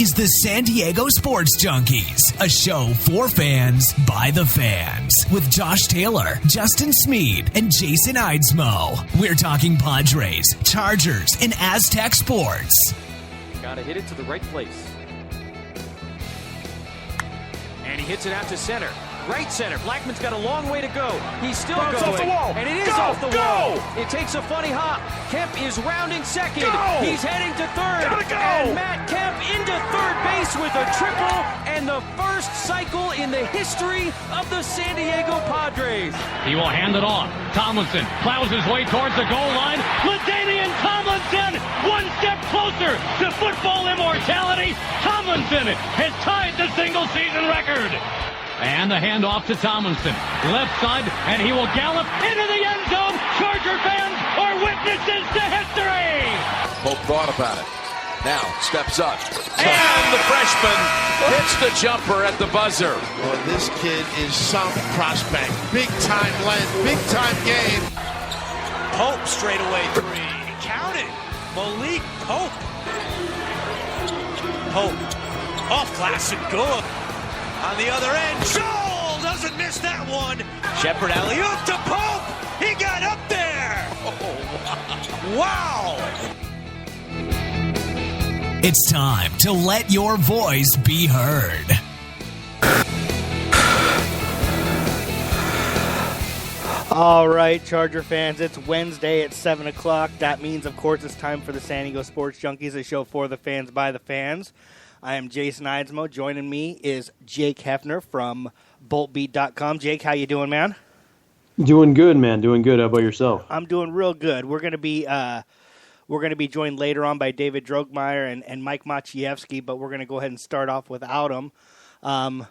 is the San Diego Sports Junkies, a show for fans by the fans, with Josh Taylor, Justin Smead, and Jason Eidsmoe. We're talking Padres, Chargers, and Aztec sports. Gotta hit it to the right place. And he hits it out to center. Right center. Blackman's got a long way to go. He's still going. Off the wall. And it is off the wall. It takes a funny hop. Kemp is rounding second. He's heading to third. Gotta go. And Matt Kemp into third base with a triple and the first cycle in the history of the San Diego Padres. He will hand it off. Tomlinson plows his way towards the goal line. LaDainian Tomlinson, one step closer to football immortality. Tomlinson has tied the single-season record. And the handoff to Tomlinson. Left side, and he will gallop into the end zone. Charger fans are witnesses to history. Pope thought about it. Now steps up. And the freshman hits the jumper at the buzzer. Well, this kid is some prospect. Big time length, big time game. Pope straightaway three. Count it. Malik Pope. Pope. Off classic good. On the other end, Joel doesn't miss that one. Shepard alley-oop to Pope. He got up there. Oh, wow. It's time to let your voice be heard. All right, Charger fans, it's Wednesday at 7 o'clock. That means, of course, it's time for the San Diego Sports Junkies, a show for the fans by the fans. I am Jason Eidsmoe. Joining me is Jake Hefner from BoltBeat.com. Jake, how you doing, man? Doing good, man. Doing good. How about yourself? I'm doing real good. We're going to be joined later on by David Drogmeyer and Mike Maciejewski, but we're going to go ahead and start off without them.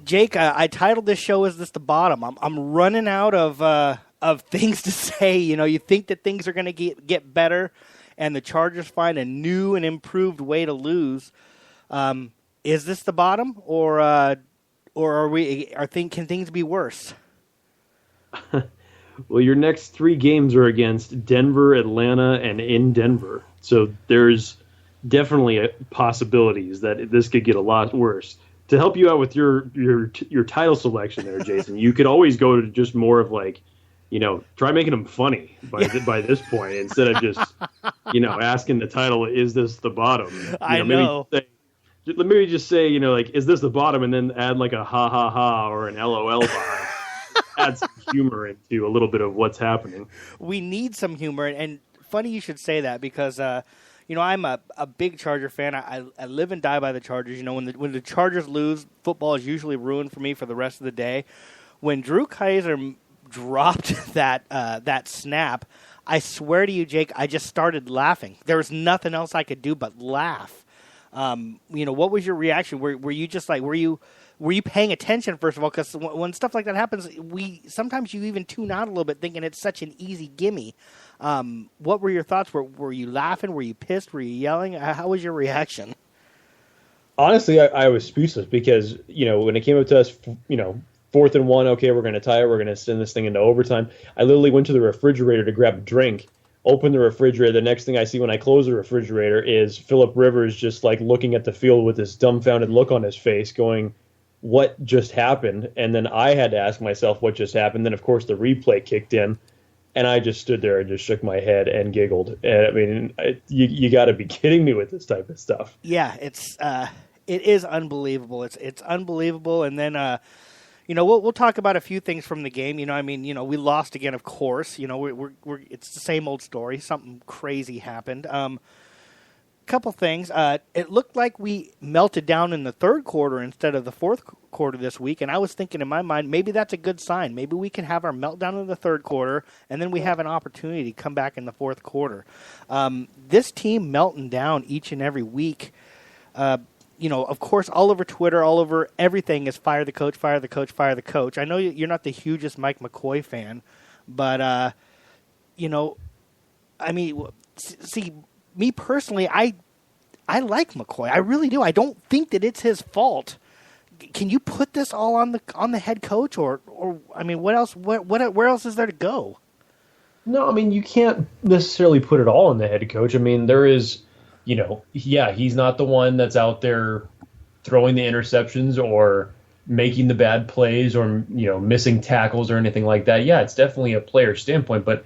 Jake, I titled this show "Is This the Bottom?" I'm running out of things to say. You know, you think that things are going to get better, and the Chargers find a new and improved way to lose. Is this the bottom, or can things be worse? Well, your next three games are against Denver, Atlanta, and in Denver. So there's definitely possibilities that this could get a lot worse. To help you out with your title selection there, Jason, you could always go to just more of like, you know, try making them funny by this point instead of just, you know, asking the title, is this the bottom? I know. Maybe just say, you know, like, is this the bottom? And then add like a ha ha ha or an LOL behind. Add some humor into a little bit of what's happening. We need some humor. And funny you should say that because, you know, I'm a big Charger fan. I live and die by the Chargers. You know, when the Chargers lose, football is usually ruined for me for the rest of the day. When Drew Kaiser dropped that snap, I swear to you, Jake, I just started laughing. There was nothing else I could do but laugh. You know, what was your reaction? Were you just like, were you paying attention, first of all? Because when stuff like that happens, sometimes you even tune out a little bit thinking it's such an easy gimme. What were your thoughts? Were you laughing? Were you pissed? Were you yelling? How was your reaction? Honestly, I was speechless because, you know, when it came up to us, you know, 4th and 1, okay, we're going to tie it. We're going to send this thing into overtime. I literally went to the refrigerator to grab a drink, opened the refrigerator. The next thing I see when I close the refrigerator is Phillip Rivers just like looking at the field with this dumbfounded look on his face going, what just happened? And then I had to ask myself what just happened. Then, of course, the replay kicked in, and I just stood there and just shook my head and giggled. And I mean, you got to be kidding me with this type of stuff. Yeah, it is unbelievable. It's unbelievable. And then, you know, we'll talk about a few things from the game. You know, I mean, you know, we lost again, of course. You know, we're it's the same old story. Something crazy happened. Couple things. It looked like we melted down in the third quarter instead of the fourth quarter this week, and I was thinking in my mind, maybe that's a good sign. Maybe we can have our meltdown in the third quarter, and then we have an opportunity to come back in the fourth quarter. This team melting down each and every week, you know, of course, all over Twitter, all over everything is fire the coach, fire the coach, fire the coach. I know you're not the hugest Mike McCoy fan, but, you know, I mean, see, me personally, I like McCoy. I really do. I don't think that it's his fault. Can you put this all on the head coach, or I mean, what else? Where else is there to go? No, I mean, you can't necessarily put it all on the head coach. I mean, there is he's not the one that's out there throwing the interceptions or making the bad plays or, missing tackles or anything like that. Yeah, it's definitely a player standpoint, but,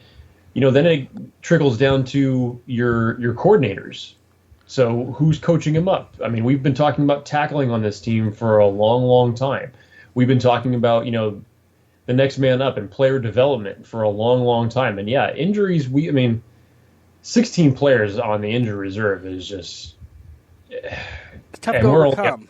then it trickles down to your coordinators. So who's coaching him up? I mean, we've been talking about tackling on this team for a long, long time. We've been talking about, the next man up and player development for a long, long time. And yeah, injuries, 16 players on the injury reserve is just it's tough to overcome.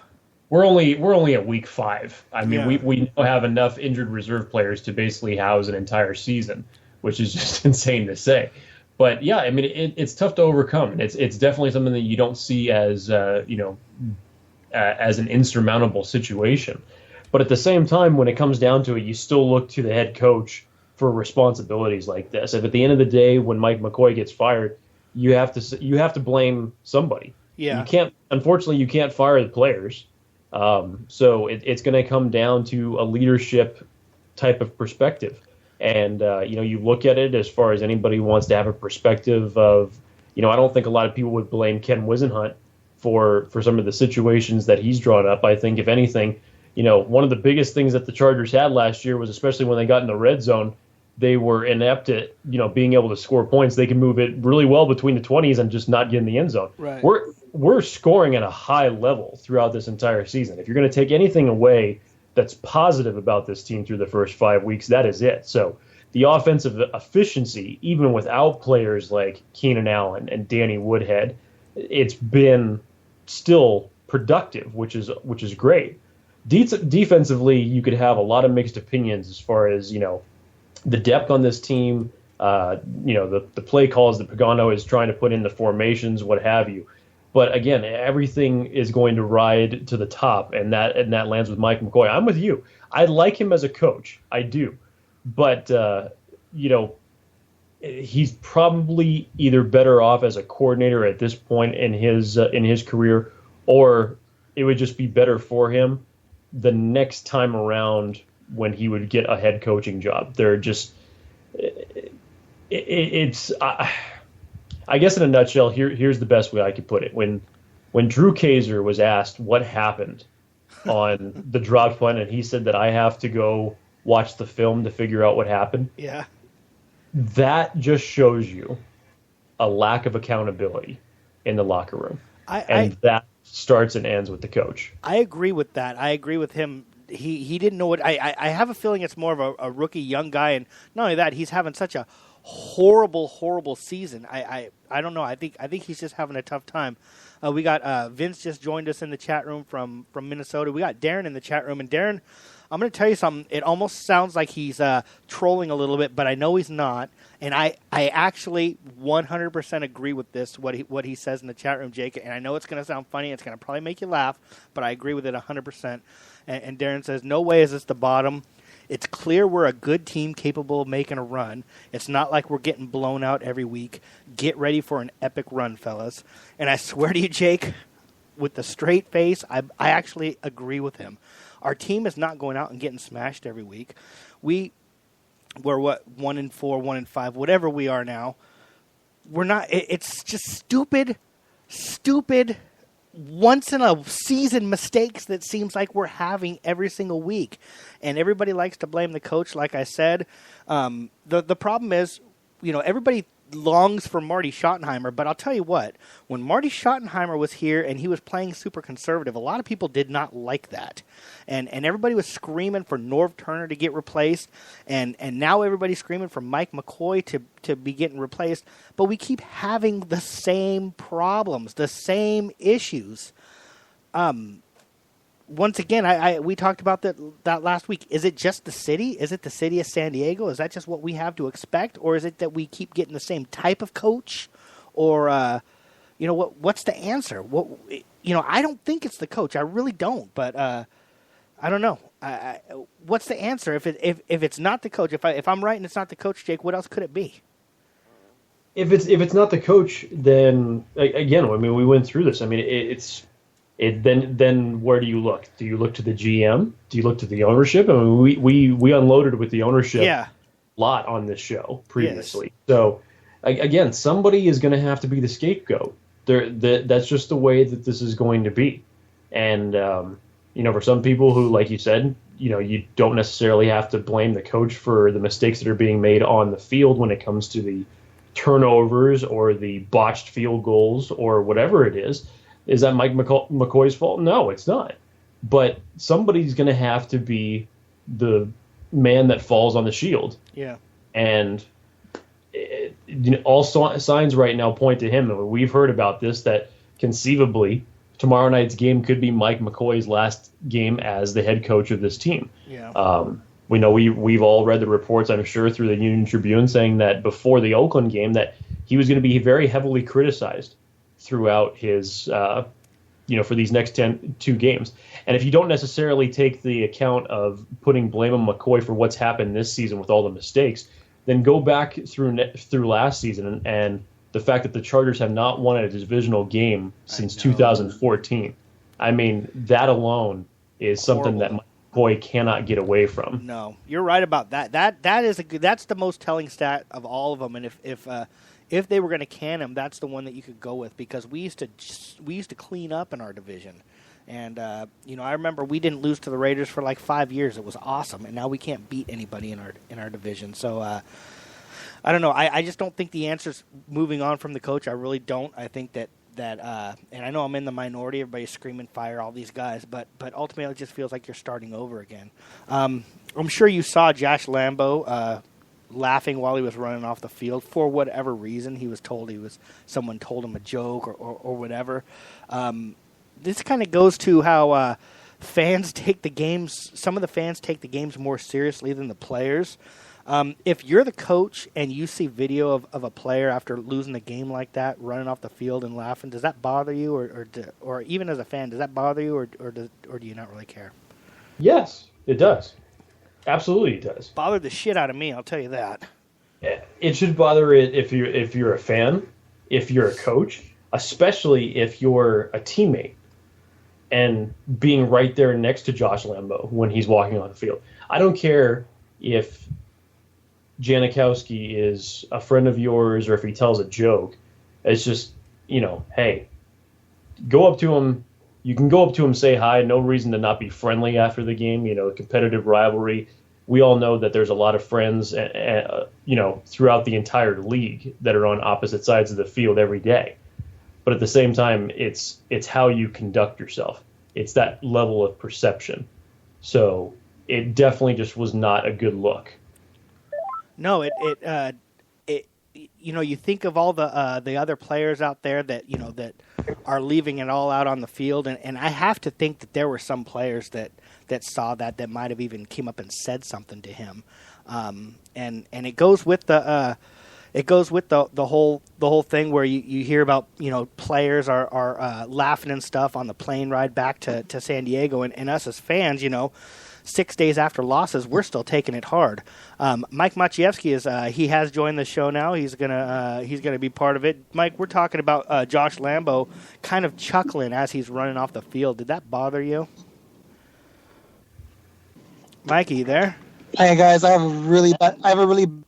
We're only at week 5. I mean, we now have enough injured reserve players to basically house an entire season, which is just insane to say. But yeah, I mean, it's tough to overcome. It's definitely something that you don't see as as an insurmountable situation. But at the same time, when it comes down to it, you still look to the head coach for responsibilities like this. If at the end of the day, when Mike McCoy gets fired, you have to blame somebody. Yeah. Unfortunately, you can't fire the players. So it's going to come down to a leadership type of perspective. And, you look at it as far as anybody wants to have a perspective of, I don't think a lot of people would blame Ken Whisenhunt for some of the situations that he's drawn up. I think, if anything, one of the biggest things that the Chargers had last year was, especially when they got in the red zone, they were inept at, being able to score points. They can move it really well between the 20s and just not get in the end zone. Right. We're scoring at a high level throughout this entire season. If you're going to take anything away that's positive about this team through the first 5 weeks, that is it. So the offensive efficiency, even without players like Keenan Allen and Danny Woodhead, it's been still productive, which is great. Defensively, you could have a lot of mixed opinions as far as, the depth on this team, the play calls that Pagano is trying to put in, the formations, what have you. But again, everything is going to ride to the top, and that lands with Mike McCoy. I'm with you. I like him as a coach. I do. But, he's probably either better off as a coordinator at this point in his career, or it would just be better for him the next time around when he would get a head coaching job. They're just I guess in a nutshell, here's the best way I could put it. When Drew Kaiser was asked what happened on the drop punt, and he said that I have to go watch the film to figure out what happened. Yeah. That just shows you a lack of accountability in the locker room. That starts and ends with the coach. I agree with that. I agree with him. He didn't know what I have a feeling it's more of a rookie young guy, and not only that, he's having such a horrible season. I don't know. I think he's just having a tough time. We got Vince just joined us in the chat room from Minnesota. We got Darren in the chat room, and Darren, I'm going to tell you something. It almost sounds like he's trolling a little bit, but I know he's not. And I actually 100% agree with this, what he says in the chat room, Jake. And I know it's going to sound funny. It's going to probably make you laugh, but I agree with it 100%. And Darren says, no way is this the bottom. It's clear we're a good team capable of making a run. It's not like we're getting blown out every week. Get ready for an epic run, fellas. And I swear to you, Jake, with the straight face, I actually agree with him. Our team is not going out and getting smashed every week. We're 1-4, 1-5, whatever we are now. We're not. It's just stupid, once in a season mistakes that seems like we're having every single week, and everybody likes to blame the coach. Like I said, the problem is, everybody longs for Marty Schottenheimer, but I'll tell you what, when Marty Schottenheimer was here and he was playing super conservative, a lot of people did not like that. And everybody was screaming for Norv Turner to get replaced, and now everybody's screaming for Mike McCoy to be getting replaced. But we keep having the same problems, the same issues. Once again, we talked about that last week. Is it just the city? Is it the city of San Diego? Is that just what we have to expect? Or is it that we keep getting the same type of coach? Or, what's the answer? I don't think it's the coach. I really don't. But I don't know. What's the answer? If it's not the coach, if I'm right and it's not the coach, Jake, what else could it be? If it's not the coach, then again, we went through this. Then where do you look? Do you look to the GM? Do you look to the ownership? We unloaded with the ownership a lot on this show previously. Yes. So again, somebody is going to have to be the scapegoat. That's just the way that this is going to be. And, for some people who, like you said, you don't necessarily have to blame the coach for the mistakes that are being made on the field when it comes to the turnovers or the botched field goals or whatever it is. Is that Mike McCoy's fault? No, it's not. But somebody's going to have to be the man that falls on the shield. Yeah. And all signs right now point to him. And we've heard about this, that conceivably tomorrow night's game could be Mike McCoy's last game as the head coach of this team. Yeah. We know we've all read the reports, I'm sure, through the Union Tribune saying that before the Oakland game that he was going to be very heavily criticized throughout his, for these next 2 games. And if you don't necessarily take the account of putting blame on McCoy for what's happened this season with all the mistakes, then go back through last season and the fact that the Chargers have not won a divisional game since 2014. I mean, that alone is something that McCoy cannot get away from. No, you're right about that. That's the most telling stat of all of them. And if they were going to can him, that's the one that you could go with, because we used to clean up in our division. And, I remember we didn't lose to the Raiders for like 5 years. It was awesome. And now we can't beat anybody in our division. So, I don't know. I just don't think the answer's moving on from the coach. I really don't. I think that and I know I'm in the minority. Everybody's screaming, fire all these guys. But ultimately, it just feels like you're starting over again. I'm sure you saw Josh Lambo laughing while he was running off the field for whatever reason. He was told someone told him a joke or whatever. This kind of goes to how fans take the games. Some of the fans take the games more seriously than the players. If you're the coach and you see video of a player after losing a game like that running off the field and laughing, does that bother you, or even as a fan, does that bother you, or do you not really care? Yes, it does. Absolutely, it does. Bothered the shit out of me, I'll tell you that. It should bother it if you're a fan, if you're a coach, especially if you're a teammate and being right there next to Josh Lambo when he's walking on the field. I don't care if Janikowski is a friend of yours or if he tells a joke. It's just, hey, go up to him. You can go up to him, say hi. No reason to not be friendly after the game. Competitive rivalry. We all know that there's a lot of friends, throughout the entire league that are on opposite sides of the field every day. But at the same time, it's how you conduct yourself. It's that level of perception. So it definitely just was not a good look. No, you think of all the other players out there that that are leaving it all out on the field, and I have to think that there were some players that saw that might have even came up and said something to him, and it goes with the whole thing where you hear about players are laughing and stuff on the plane ride back to San Diego, and us as fans 6 days after losses, we're still taking it hard. Mike Maciejewski he has joined the show now. He's gonna be part of it. Mike, we're talking about Josh Lambo kind of chuckling as he's running off the field. Did that bother you, Mikey? You there? Hey guys, I have a really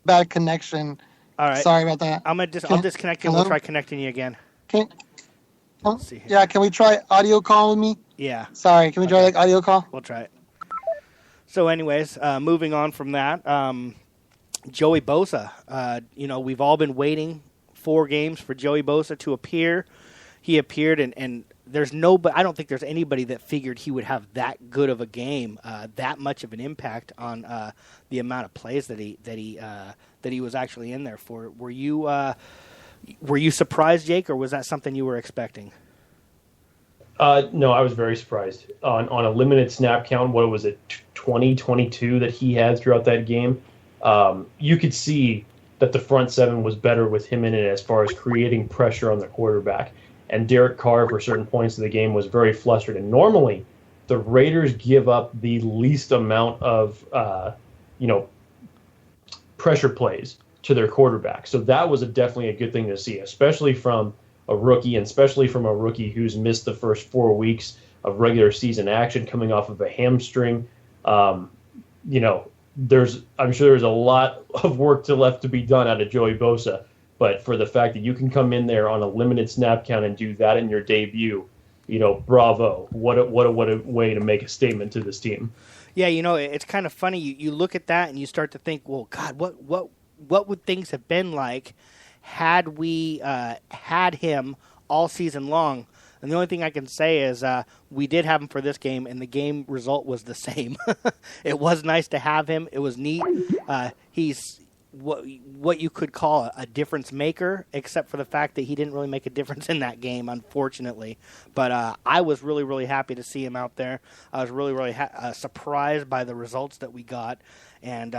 bad connection. All right, sorry about that. I'll disconnect you. And we'll try connecting you again. Let's see here. Yeah, can we try audio call with me? Yeah. Sorry, can we try audio call? We'll try it. So anyways, moving on from that, Joey Bosa, we've all been waiting 4 games for Joey Bosa to appear. He appeared, and I don't think there's anybody that figured he would have that good of a game, that much of an impact on the amount of plays that he was actually in there for. Were you surprised, Jake, or was that something you were expecting? No, I was very surprised. On a limited snap count, what was it, 20, 22 that he had throughout that game? You could see that the front seven was better with him in it as far as creating pressure on the quarterback. And Derek Carr, for certain points of the game, was very flustered. And normally, the Raiders give up the least amount of, pressure plays to their quarterback. So that was definitely a good thing to see, especially from a rookie, and especially from a rookie who's missed the first 4 weeks of regular season action coming off of a hamstring. I'm sure there's a lot of work left to be done out of Joey Bosa, But for the fact that you can come in there on a limited snap count and do that in your debut, bravo! What a way to make a statement to this team. Yeah, it's kind of funny. You look at that and you start to think, well, God, what would things have been like had we had him all season long? And the only thing I can say is we did have him for this game, and the game result was the same. It was nice to have him. It was neat. He's what you could call a difference maker, except for the fact that he didn't really make a difference in that game, unfortunately. But I was really, really happy to see him out there. I was really, really surprised by the results that we got, and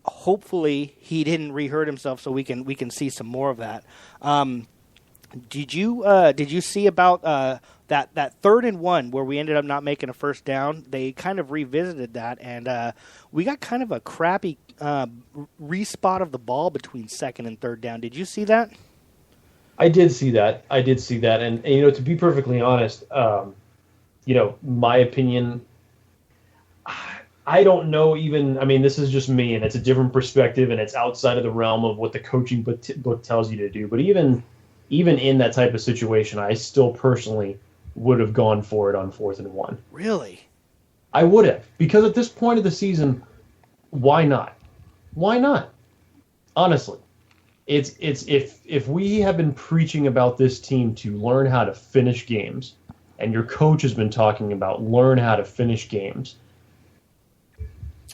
hopefully he didn't re-hurt himself, so we can see some more of that. Did you see about that 3rd and 1 where we ended up not making a first down? They kind of revisited that, and we got kind of a crappy respot of the ball between 2nd and 3rd down. Did you see that? I did see that, and to be perfectly honest, my opinion, I don't know even. I mean, this is just me, and it's a different perspective, and it's outside of the realm of what the coaching book tells you to do. But even in that type of situation, I still personally would have gone for it on 4th and 1. Really? I would have, because at this point of the season, why not? Why not? Honestly, it's if we have been preaching about this team to learn how to finish games, and your coach has been talking about learn how to finish games,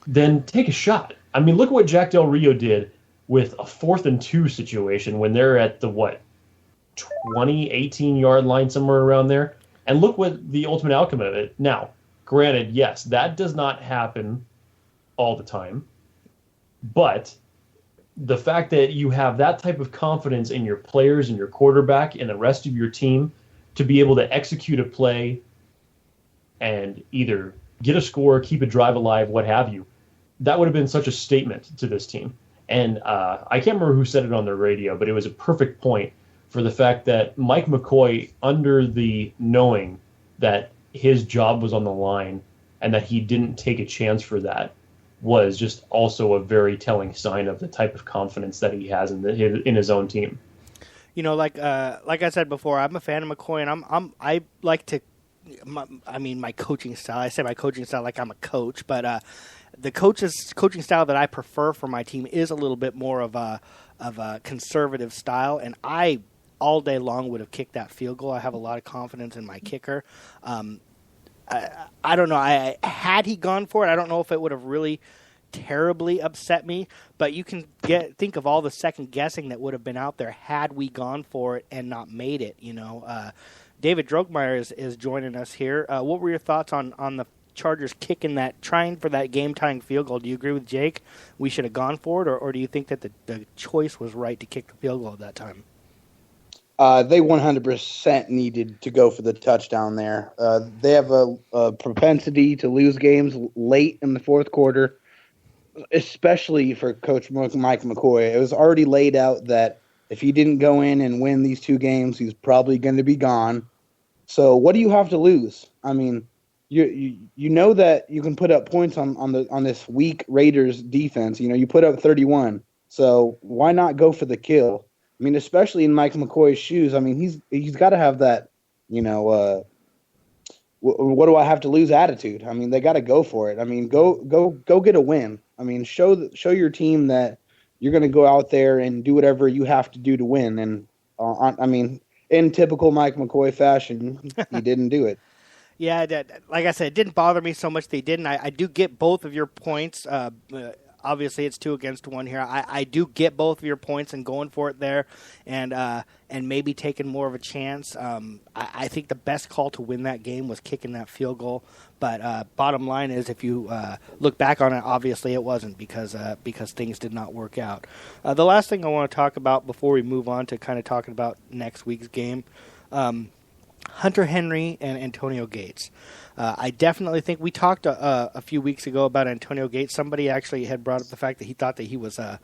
then take a shot. I mean, look at what Jack Del Rio did with a 4th and 2 situation when they're at the 20, 18-yard line, somewhere around there. And look what the ultimate outcome of it. Now, granted, yes, that does not happen all the time. But the fact that you have that type of confidence in your players and your quarterback and the rest of your team to be able to execute a play and either get a score, keep a drive alive, what have you, that would have been such a statement to this team. And I can't remember who said it on the radio, but it was a perfect point for the fact that Mike McCoy, under the knowing that his job was on the line and that he didn't take a chance for that, was just also a very telling sign of the type of confidence that he has in his own team. Like I said before, I'm a fan of McCoy, and I like to. My coaching style. I say my coaching style like I'm a coach, but the coaching style that I prefer for my team is a little bit more of a conservative style, and I all day long would have kicked that field goal. I have a lot of confidence in my kicker. I don't know. Had he gone for it, I don't know if it would have really terribly upset me, but you can think of all the second guessing that would have been out there had we gone for it and not made it. David Drogmeyer is joining us here. What were your thoughts on the Chargers trying for that game-tying field goal? Do you agree with Jake? We should have gone for it, or do you think that the choice was right to kick the field goal at that time? They 100% needed to go for the touchdown there. They have a propensity to lose games late in the fourth quarter, especially for Coach Mike McCoy. It was already laid out that if he didn't go in and win these 2 games, he's probably going to be gone. So what do you have to lose? I mean, you know that you can put up points on this weak Raiders defense. You put up 31. So why not go for the kill? I mean, especially in Mike McCoy's shoes. I mean, he's got to have that, what do I have to lose attitude. I mean, they got to go for it. I mean, go get a win. I mean, show your team that you're going to go out there and do whatever you have to do to win. And I mean, in typical Mike McCoy fashion, he didn't do it. Yeah, like I said, it didn't bother me so much that he didn't. I do get both of your points. Obviously, it's 2 against 1 here. I do get both of your points and going for it there, and maybe taking more of a chance. I think the best call to win that game was kicking that field goal. But bottom line is, if you look back on it, obviously it wasn't because things did not work out. The last thing I want to talk about before we move on to kind of talking about next week's game, Hunter Henry and Antonio Gates. I definitely think we talked a few weeks ago about Antonio Gates. Somebody actually had brought up the fact that he thought that he was a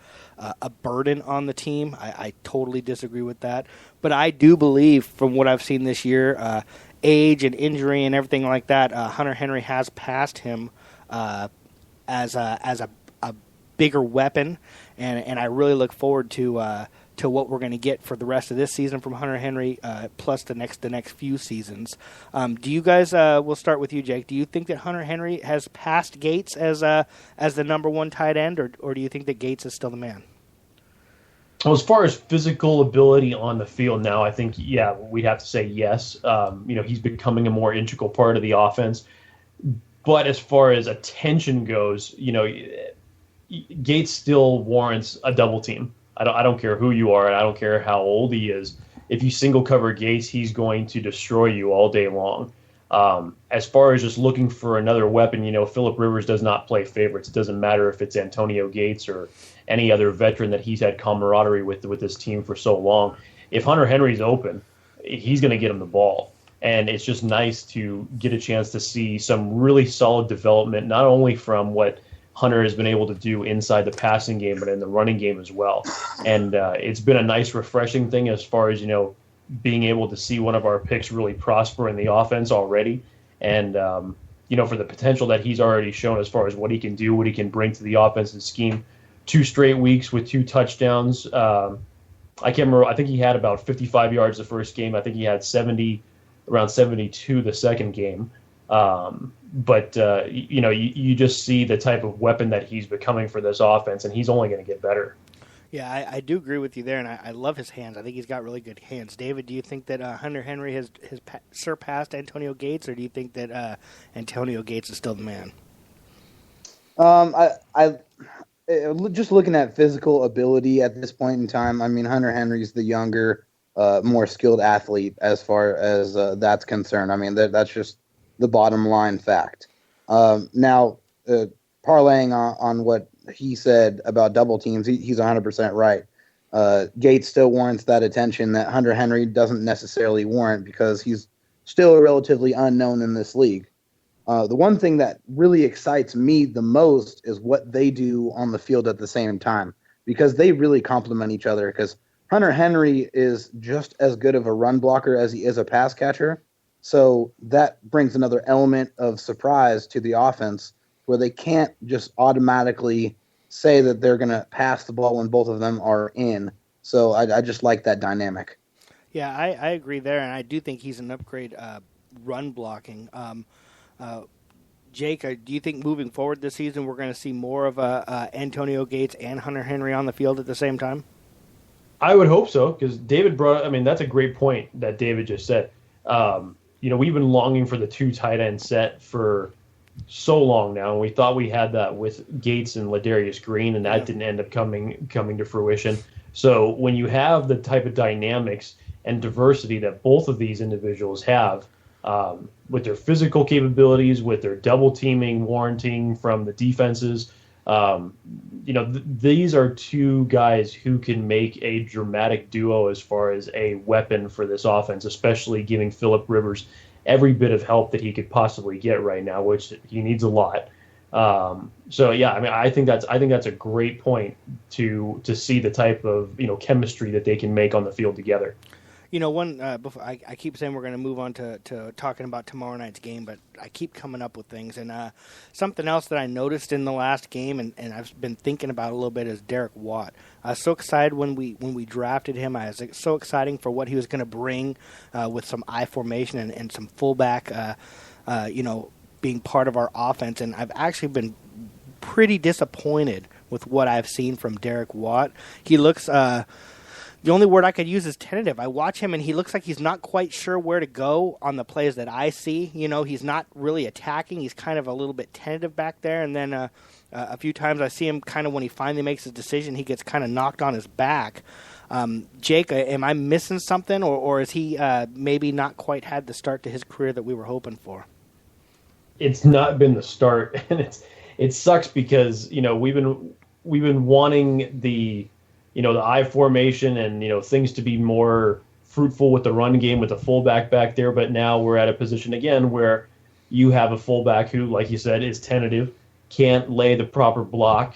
burden on the team. I totally disagree with that. But I do believe, from what I've seen this year, age and injury and everything like that, Hunter Henry has passed him as a bigger weapon, and I really look forward to what we're going to get for the rest of this season from Hunter Henry, plus the next few seasons. Do you guys? We'll start with you, Jake. Do you think that Hunter Henry has passed Gates as the number one tight end, or do you think that Gates is still the man? Well, as far as physical ability on the field now, I think, yeah, we'd have to say yes. He's becoming a more integral part of the offense. But as far as attention goes, Gates still warrants a double team. I don't care who you are, and I don't care how old he is. If you single cover Gates, he's going to destroy you all day long. As far as just looking for another weapon, Phillip Rivers does not play favorites. It doesn't matter if it's Antonio Gates or any other veteran that he's had camaraderie with this team for so long. If Hunter Henry's open, he's going to get him the ball. And it's just nice to get a chance to see some really solid development, not only from what Hunter has been able to do inside the passing game, but in the running game as well. And it's been a nice, refreshing thing as far as, being able to see one of our picks really prosper in the offense already. And, for the potential that he's already shown as far as what he can do, what he can bring to the offensive scheme. 2 straight weeks with 2 touchdowns. I can't remember. I think he had about 55 yards the first game. I think he had around 72 the second game. But you just see the type of weapon that he's becoming for this offense, and he's only going to get better. Yeah, I do agree with you there, and I love his hands. I think he's got really good hands. David, do you think that Hunter Henry has surpassed Antonio Gates, or do you think that Antonio Gates is still the man? I just looking at physical ability at this point in time, I mean, Hunter Henry's the younger, more skilled athlete as far as that's concerned. I mean, that's just the bottom line fact. Now, parlaying on what he said about double teams, he's 100% right. Gates still warrants that attention that Hunter Henry doesn't necessarily warrant because he's still relatively unknown in this league. The one thing that really excites me the most is what they do on the field at the same time, because they really complement each other. Because Hunter Henry is just as good of a run blocker as he is a pass catcher. So that brings another element of surprise to the offense where they can't just automatically say that they're going to pass the ball when both of them are in. So I just like that dynamic. Yeah, I agree there, and I do think he's an upgrade run blocking. Jake, do you think moving forward this season we're going to see more of Antonio Gates and Hunter Henry on the field at the same time? I would hope so, because David that's a great point that David just said. We've been longing for the 2 tight end set for so long now, and we thought we had that with Gates and Ladarius Green, and that didn't end up coming to fruition. So when you have the type of dynamics and diversity that both of these individuals have, with their physical capabilities, with their double teaming, warranting from the defenses, these are 2 guys who can make a dramatic duo as far as a weapon for this offense, especially giving Phillip Rivers every bit of help that he could possibly get right now, which he needs a lot. I think that's a great point to see the type of chemistry that they can make on the field together. Before I keep saying we're going to move on to talking about tomorrow night's game, but I keep coming up with things. And something else that I noticed in the last game, and I've been thinking about a little bit, is Derek Watt. I was so excited when we drafted him. I was so exciting for what he was going to bring with some I formation and some fullback, being part of our offense. And I've actually been pretty disappointed with what I've seen from Derek Watt. He looks... the only word I could use is tentative. I watch him, and he looks like he's not quite sure where to go on the plays that I see. He's not really attacking. He's kind of a little bit tentative back there. And then a few times I see him kind of when he finally makes his decision, he gets kind of knocked on his back. Jake, am I missing something, or is he maybe not quite had the start to his career that we were hoping for? It's not been the start, and it sucks because we've been wanting the I formation and, things to be more fruitful with the run game with the fullback back there. But now we're at a position again where you have a fullback who, like you said, is tentative, can't lay the proper block,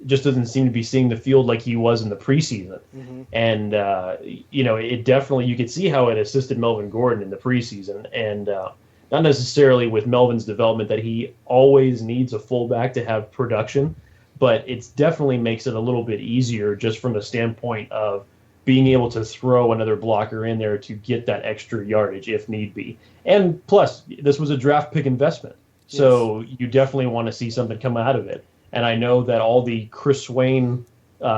just doesn't seem to be seeing the field like he was in the preseason. Mm-hmm. And, it definitely, you could see how it assisted Melvin Gordon in the preseason. And not necessarily with Melvin's development that he always needs a fullback to have production. but it definitely makes it a little bit easier just from the standpoint of being able to throw another blocker in there to get that extra yardage if need be. And plus, this was a draft pick investment, so you definitely want to see something come out of it. And I know that all the Chris Swain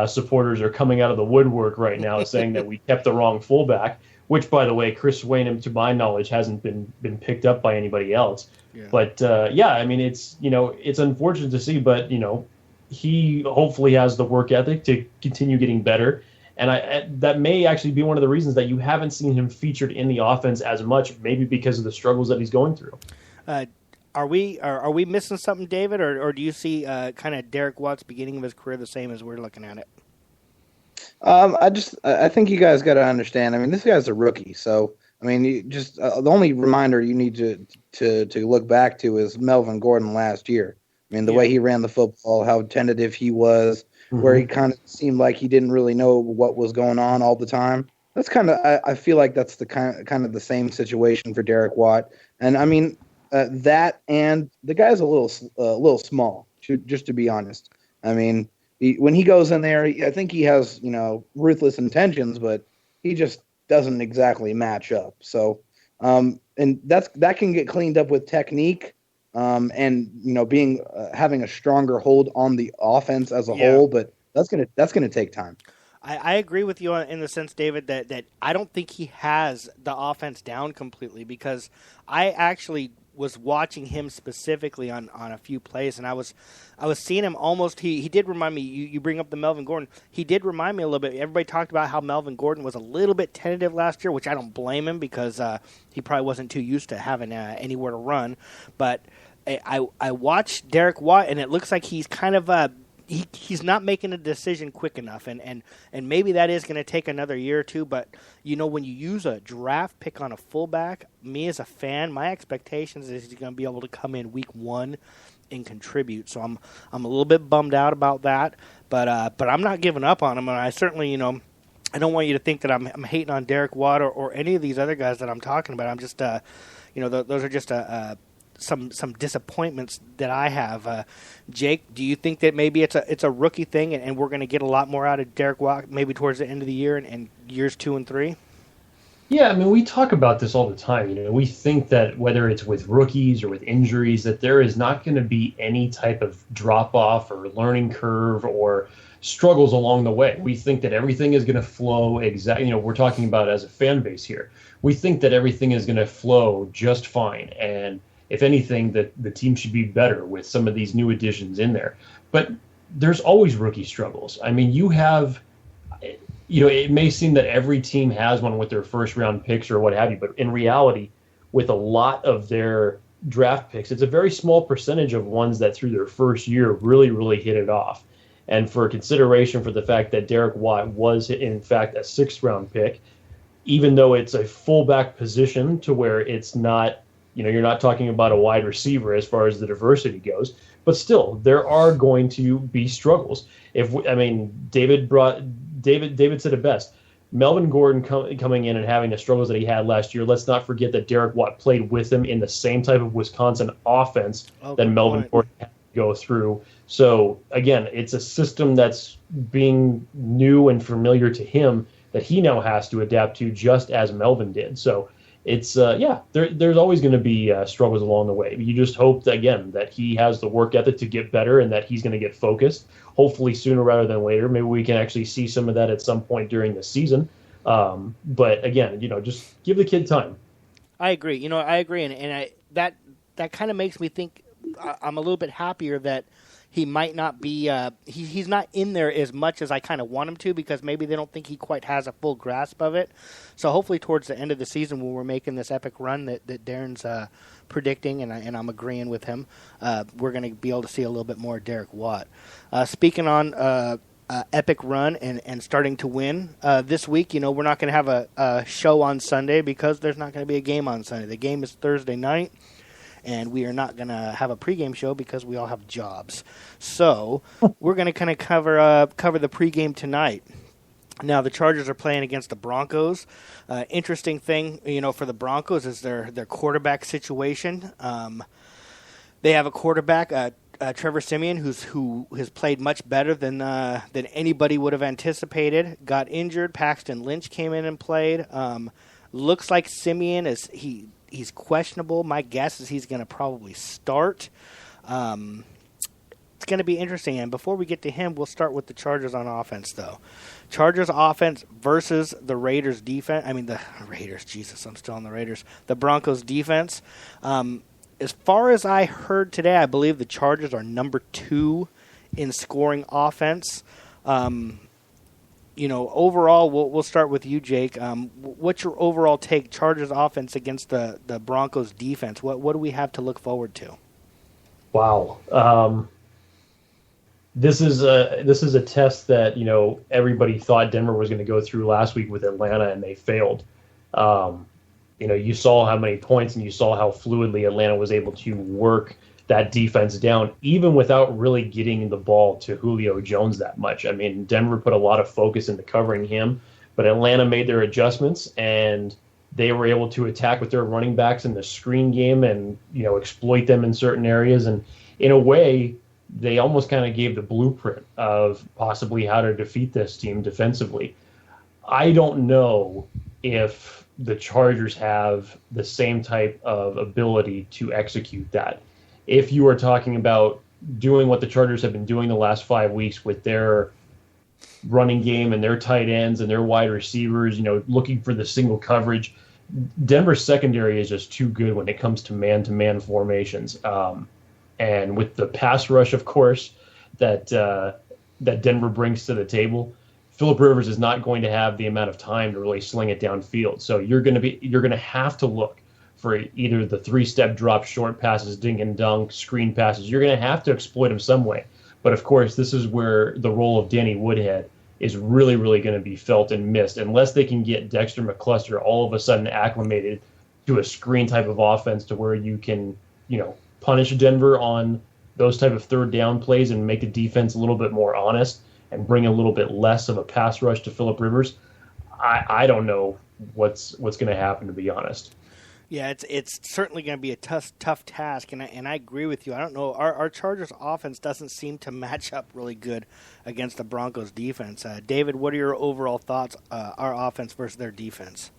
supporters are coming out of the woodwork right now saying that we kept the wrong fullback, which, by the way, Chris Swain, to my knowledge, hasn't been picked up by anybody else. Yeah. But, I mean, it's unfortunate to see, but, he hopefully has the work ethic to continue getting better. And that may actually be one of the reasons that you haven't seen him featured in the offense as much, maybe because of the struggles that he's going through. Are we missing something, David, or do you see kind of Derek Watt's beginning of his career the same as we're looking at it? I think you guys got to understand. I mean, this guy's a rookie, so I mean, the only reminder you need to look back to is Melvin Gordon last year. I mean, the way he ran the football, how tentative he was, where he kind of seemed like he didn't really know what was going on all the time. That's kind of I feel like that's the kind of the same situation for Derek Watt. And I mean, that and the guy's a little small, just to be honest. I mean, when he goes in there, I think he has ruthless intentions, but he just doesn't exactly match up. So, and that can get cleaned up with technique, and being having a stronger hold on the offense as a whole. But that's gonna take time. I agree with you in the sense, David, that I don't think he has the offense down completely, because I actually was watching him specifically on a few plays, and I was seeing him almost. He did remind me. You bring up the Melvin Gordon. He did remind me a little bit. Everybody talked about how Melvin Gordon was a little bit tentative last year, which I don't blame him, because he probably wasn't too used to having anywhere to run. But I watched Derek Watt, and it looks like he's kind of he's not making a decision quick enough, and maybe that is going to take another year or two. But when you use a draft pick on a fullback, me as a fan, my expectations is he's going to be able to come in week one and contribute. So I'm a little bit bummed out about that, but I'm not giving up on him, and I certainly I don't want you to think that I'm hating on Derek Watt or any of these other guys that I'm talking about. I'm just those are just some disappointments that I have. Jake, do you think that maybe it's a rookie thing, and we're going to get a lot more out of Derek Watt maybe towards the end of the year and years 2 and 3? Yeah, I mean, we talk about this all the time. We think that whether it's with rookies or with injuries, that there is not going to be any type of drop-off or learning curve or struggles along the way. We think that everything is going to flow exactly. We're talking about as a fan base here. We think that everything is going to flow just fine, and if anything, that the team should be better with some of these new additions in there. But there's always rookie struggles. I mean, you have, it may seem that every team has one with their first round picks or what have you, but in reality, with a lot of their draft picks, it's a very small percentage of ones that through their first year really, really hit it off. And for consideration for the fact that Derek Watt was, in fact, a 6th round pick, even though it's a fullback position to where it's not, you're not talking about a wide receiver as far as the diversity goes, but still, there are going to be struggles. David said it best. Melvin Gordon coming in and having the struggles that he had last year. Let's not forget that Derek Watt played with him in the same type of Wisconsin offense that Melvin Gordon had to go through. So again, it's a system that's being new and familiar to him that he now has to adapt to, just as Melvin did. So it's there's always going to be struggles along the way. You just hope that, again, that he has the work ethic to get better and that he's going to get focused, hopefully sooner rather than later. Maybe we can actually see some of that at some point during the season. But again, just give the kid time. I agree. And that kind of makes me think I'm a little bit happier that he might not be he's not in there as much as I kind of want him to, because maybe they don't think he quite has a full grasp of it. So hopefully towards the end of the season, when we're making this epic run that Darren's predicting, and I'm agreeing with him, we're going to be able to see a little bit more Derek Watt. Speaking on epic run and starting to win this week, we're not going to have a show on Sunday because there's not going to be a game on Sunday. The game is Thursday night. And we are not going to have a pregame show because we all have jobs. So we're going to kind of cover the pregame tonight. Now, the Chargers are playing against the Broncos. Interesting thing, for the Broncos is their quarterback situation. They have a quarterback, Trevor Siemian, who has played much better than anybody would have anticipated, got injured. Paxton Lynch came in and played. Looks like Siemian he's questionable. My guess is he's going to probably start. It's going to be interesting. And before we get to him, we'll start with the Chargers on offense, though. Chargers offense versus the Raiders defense. I mean, the Raiders. Jesus, I'm still on the Raiders. The Broncos defense. As far as I heard today, I believe the Chargers are number 2 in scoring offense. Overall, we'll start with you, Jake. What's your overall take? Chargers offense against the Broncos defense. What do we have to look forward to? Wow. This is a test that everybody thought Denver was going to go through last week with Atlanta, and they failed. You saw how many points, and you saw how fluidly Atlanta was able to work that defense down, even without really getting the ball to Julio Jones that much. I mean, Denver put a lot of focus into covering him, but Atlanta made their adjustments, and they were able to attack with their running backs in the screen game and exploit them in certain areas. And in a way, they almost kind of gave the blueprint of possibly how to defeat this team defensively. I don't know if the Chargers have the same type of ability to execute that. If you are talking about doing what the Chargers have been doing the last 5 weeks with their running game and their tight ends and their wide receivers, looking for the single coverage, Denver's secondary is just too good when it comes to man-to-man formations. And with the pass rush, of course, that Denver brings to the table, Phillip Rivers is not going to have the amount of time to really sling it downfield. So you're going to have to look for either the 3-step drop, short passes, dink and dunk, screen passes. You're going to have to exploit him some way. But of course, this is where the role of Danny Woodhead is really, really going to be felt and missed unless they can get Dexter McCluster all of a sudden acclimated to a screen type of offense to where you can, punish Denver on those type of third down plays and make the defense a little bit more honest and bring a little bit less of a pass rush to Phillip Rivers. I don't know what's going to happen, to be honest. Yeah, it's certainly going to be a tough task, and I agree with you. I don't know. Our Chargers offense doesn't seem to match up really good against the Broncos defense. David, what are your overall thoughts, our offense versus their defense?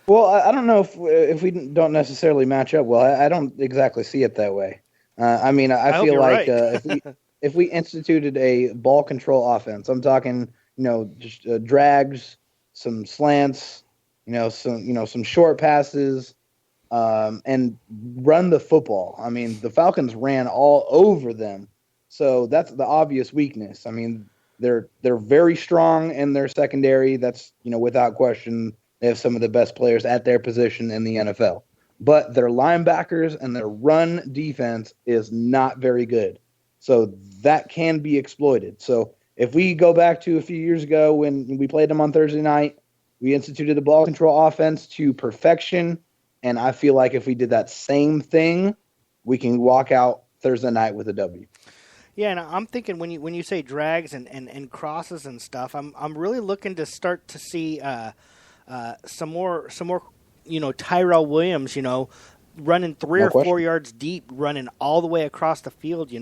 Well, I don't know if we don't necessarily match up well. I don't exactly see it that way. I feel like right. if we instituted a ball control offense, I'm talking, just drags, some slants, some short passes, and run the football. I mean, the Falcons ran all over them, so that's the obvious weakness. I mean, they're very strong in their secondary. That's without question. They have some of the best players at their position in the NFL. But their linebackers and their run defense is not very good. So that can be exploited. So if we go back to a few years ago when we played them on Thursday night, we instituted the ball control offense to perfection. And I feel like if we did that same thing, we can walk out Thursday night with a W. Yeah, and I'm thinking when you say drags and crosses and stuff, I'm really looking to start to see some more, Tyrell Williams, running 3 or 4 yards deep, running all the way across the field, he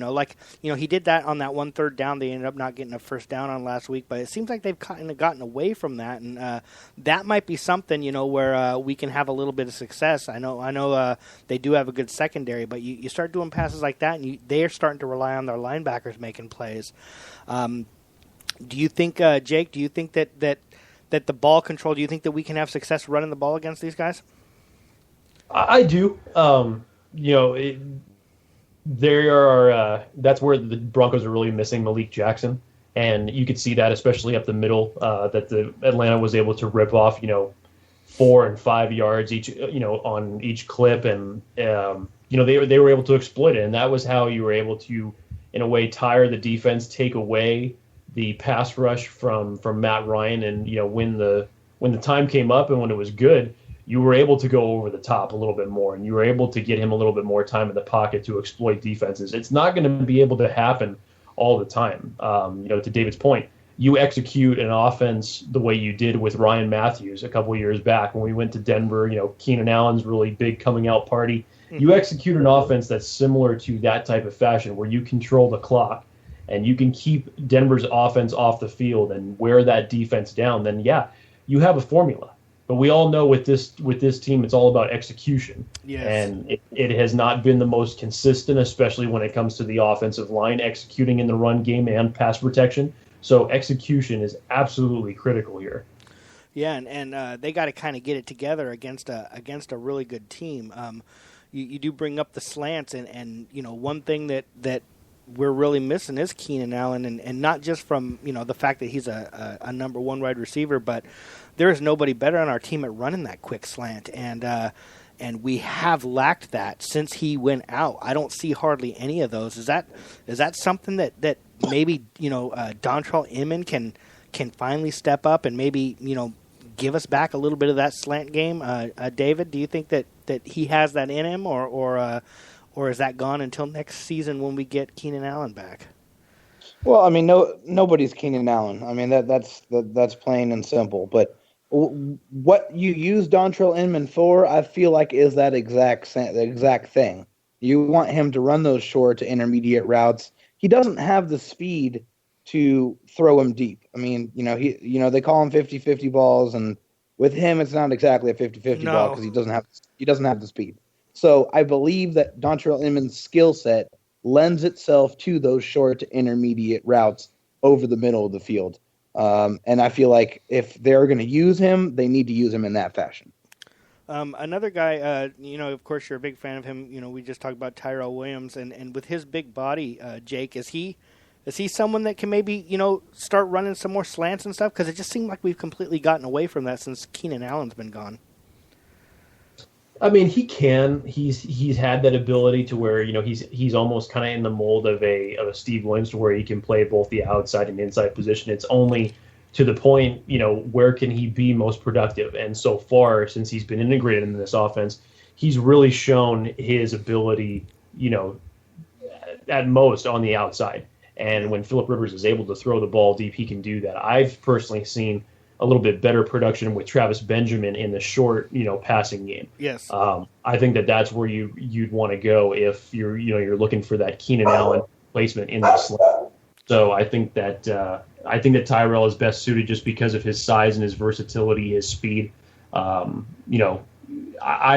did that on that 1 3rd down. They ended up not getting a first down on last week, but it seems like they've kind of gotten away from that, and that might be something, where we can have a little bit of success. I know they do have a good secondary, but you start doing passes like that, and they are starting to rely on their linebackers making plays. Do you think, Jake? Do you think that the ball control? Do you think that we can have success running the ball against these guys? I do. That's where the Broncos are really missing Malik Jackson, and you could see that especially up the middle. That the Atlanta was able to rip off 4 and 5 yards each, on each clip, and they were able to exploit it, and that was how you were able to, in a way, tire the defense, take away the pass rush from Matt Ryan, and when the time came up and when it was good, you were able to go over the top a little bit more, and you were able to get him a little bit more time in the pocket to exploit defenses. It's not going to be able to happen all the time. To David's point, you execute an offense the way you did with Ryan Matthews a couple of years back when we went to Denver. Keenan Allen's really big coming out party. You execute an offense that's similar to that type of fashion where you control the clock and you can keep Denver's offense off the field and wear that defense down, then yeah, you have a formula. But we all know with this team, it's all about execution. Yes. And it has not been the most consistent, especially when it comes to the offensive line, executing in the run game and pass protection. So execution is absolutely critical here. Yeah, and they got to kind of get it together against a really good team. You do bring up the slants, and one thing that we're really missing is Keenan Allen, and not just from the fact that he's a number one wide receiver, but there is nobody better on our team at running that quick slant, and we have lacked that since he went out. I don't see hardly any of those. Is that something that maybe Dontrell Inman can finally step up and maybe give us back a little bit of that slant game? David, do you think that he has that in him, or is that gone until next season when we get Keenan Allen back? Well, I mean, nobody's Keenan Allen. I mean, that's plain and simple. But what you use Dontrell Inman for, I feel like, is that exact thing. You want him to run those short to intermediate routes. He doesn't have the speed to throw him deep. I mean, they call him 50-50 balls, and with him, it's not exactly a 50-50 ball because he doesn't have the speed. So I believe that Dontrell Inman's skill set lends itself to those short to intermediate routes over the middle of the field. And I feel like if they're going to use him, they need to use him in that fashion. Another guy, of course, you're a big fan of him. We just talked about Tyrell Williams, and with his big body, Jake, is he someone that can maybe, start running some more slants and stuff? Because it just seemed like we've completely gotten away from that since Keenan Allen's been gone. I mean, he can. He's had that ability to where he's almost kind of in the mold of a Steve Williams, to where he can play both the outside and inside position. It's only to the point, where can he be most productive? And so far, since he's been integrated into this offense, he's really shown his ability, at most on the outside. And when Phillip Rivers is able to throw the ball deep, he can do that. I've personally seen a little bit better production with Travis Benjamin in the short, passing game. Yes. I think that's where you'd want to go if you're looking for that Keenan Allen placement in the slot. So I think that Tyrell is best suited just because of his size and his versatility, his speed. I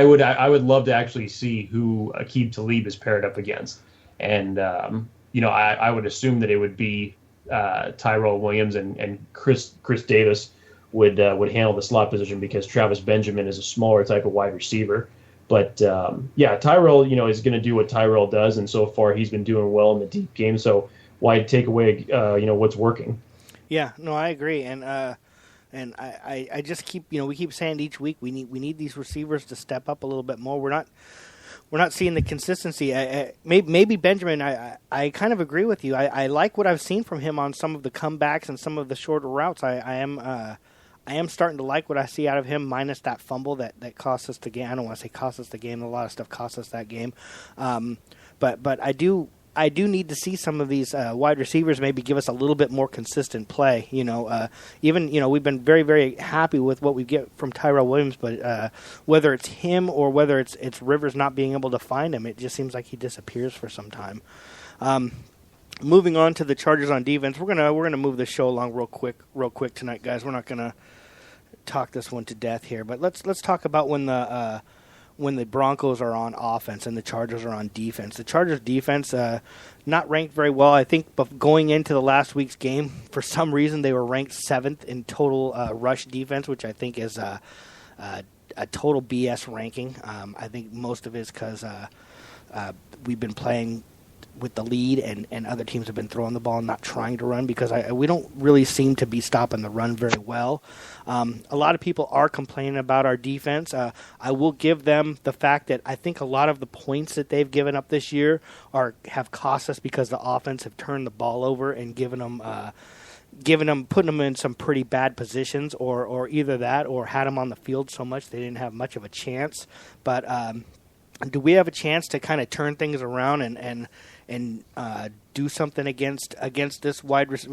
would love to actually see who Aqib Talib is paired up against, and I would assume that it would be Tyrell Williams and Chris Davis would handle the slot position, because Travis Benjamin is a smaller type of wide receiver. But Tyrell, is going to do what Tyrell does, and so far he's been doing well in the deep game. So why take away what's working? Yeah, no, I agree, and I just keep we keep saying each week we need these receivers to step up a little bit more. We're not seeing the consistency. Maybe Benjamin, I kind of agree with you. I like what I've seen from him on some of the comebacks and some of the shorter routes. I am starting to like what I see out of him, minus that fumble that cost us the game. I don't want to say cost us the game. A lot of stuff cost us that game. But I do need to see some of these wide receivers maybe give us a little bit more consistent play. We've been very, very happy with what we get from Tyrell Williams, but whether it's him or whether it's Rivers not being able to find him, it just seems like he disappears for some time. Moving on to the Chargers on defense, we're gonna move this show along real quick tonight, guys. We're not gonna talk this one to death here, but let's talk about when the Broncos are on offense and the Chargers are on defense. The Chargers defense not ranked very well. I think going into the last week's game, for some reason they were ranked 7th in total rush defense, which I think is a total BS ranking. I think most of it is because we've been playing with the lead, and other teams have been throwing the ball and not trying to run, because we don't really seem to be stopping the run very well. A lot of people are complaining about our defense. I will give them the fact that I think a lot of the points that they've given up this year have cost us because the offense have turned the ball over and putting them in some pretty bad positions, or either that or had them on the field so much they didn't have much of a chance. But do we have a chance to kind of turn things around and do something against the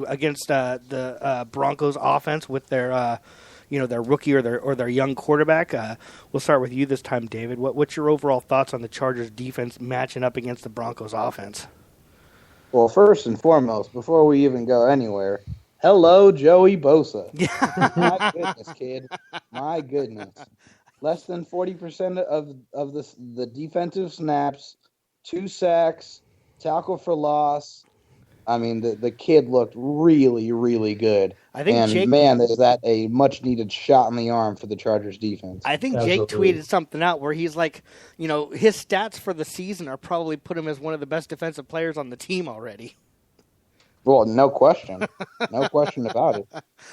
Broncos offense with their their rookie or their young quarterback. We'll start with you this time, David. What's your overall thoughts on the Chargers defense matching up against the Broncos offense? Well, first and foremost, before we even go anywhere, hello, Joey Bosa. My goodness, kid. My goodness. Less than 40% of the defensive snaps, 2 sacks, tackle for loss. I mean, the kid looked really, really good. I think is that a much-needed shot in the arm for the Chargers defense. I think Jake tweeted something out where he's like, his stats for the season are probably put him as one of the best defensive players on the team already. Well, no question. No question about it.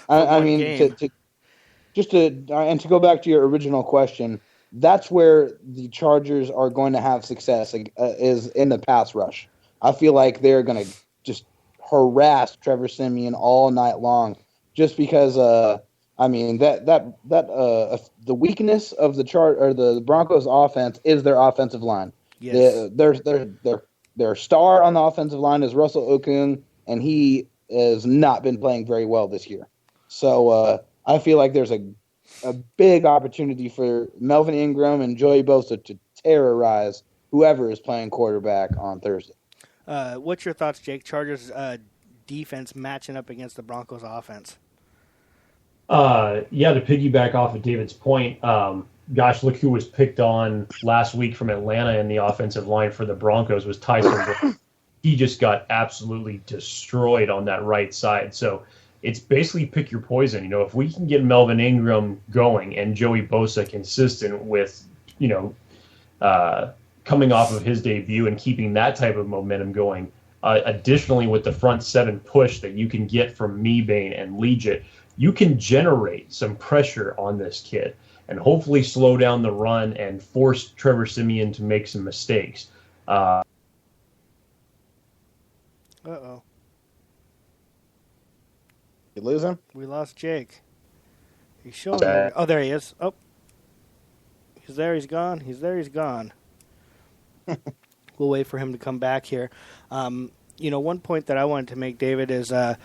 I mean, to go back to your original question, that's where the Chargers are going to have success is in the pass rush. I feel like they're going to just harass Trevor Siemian all night long, just because. The weakness of the Broncos offense is their offensive line. Yes. Their star on the offensive line is Russell Okung, and he has not been playing very well this year. So I feel like there's a big opportunity for Melvin Ingram and Joey Bosa to terrorize whoever is playing quarterback on Thursday. What's your thoughts, Jake? Chargers defense matching up against the Broncos offense? To piggyback off of David's point, look who was picked on last week from Atlanta in the offensive line for the Broncos was Tyson. He just got absolutely destroyed on that right side. So it's basically pick your poison. If we can get Melvin Ingram going and Joey Bosa consistent with, coming off of his debut and keeping that type of momentum going, additionally with the front 7 push that you can get from Mebane and Legit, you can generate some pressure on this kid and hopefully slow down the run and force Trevor Siemian to make some mistakes. Uh-oh. You lose him? We lost Jake. He's showing there. Oh, there he is. Oh. He's there, he's gone. He's there, he's gone. We'll wait for him to come back here. One point that I wanted to make, David, is their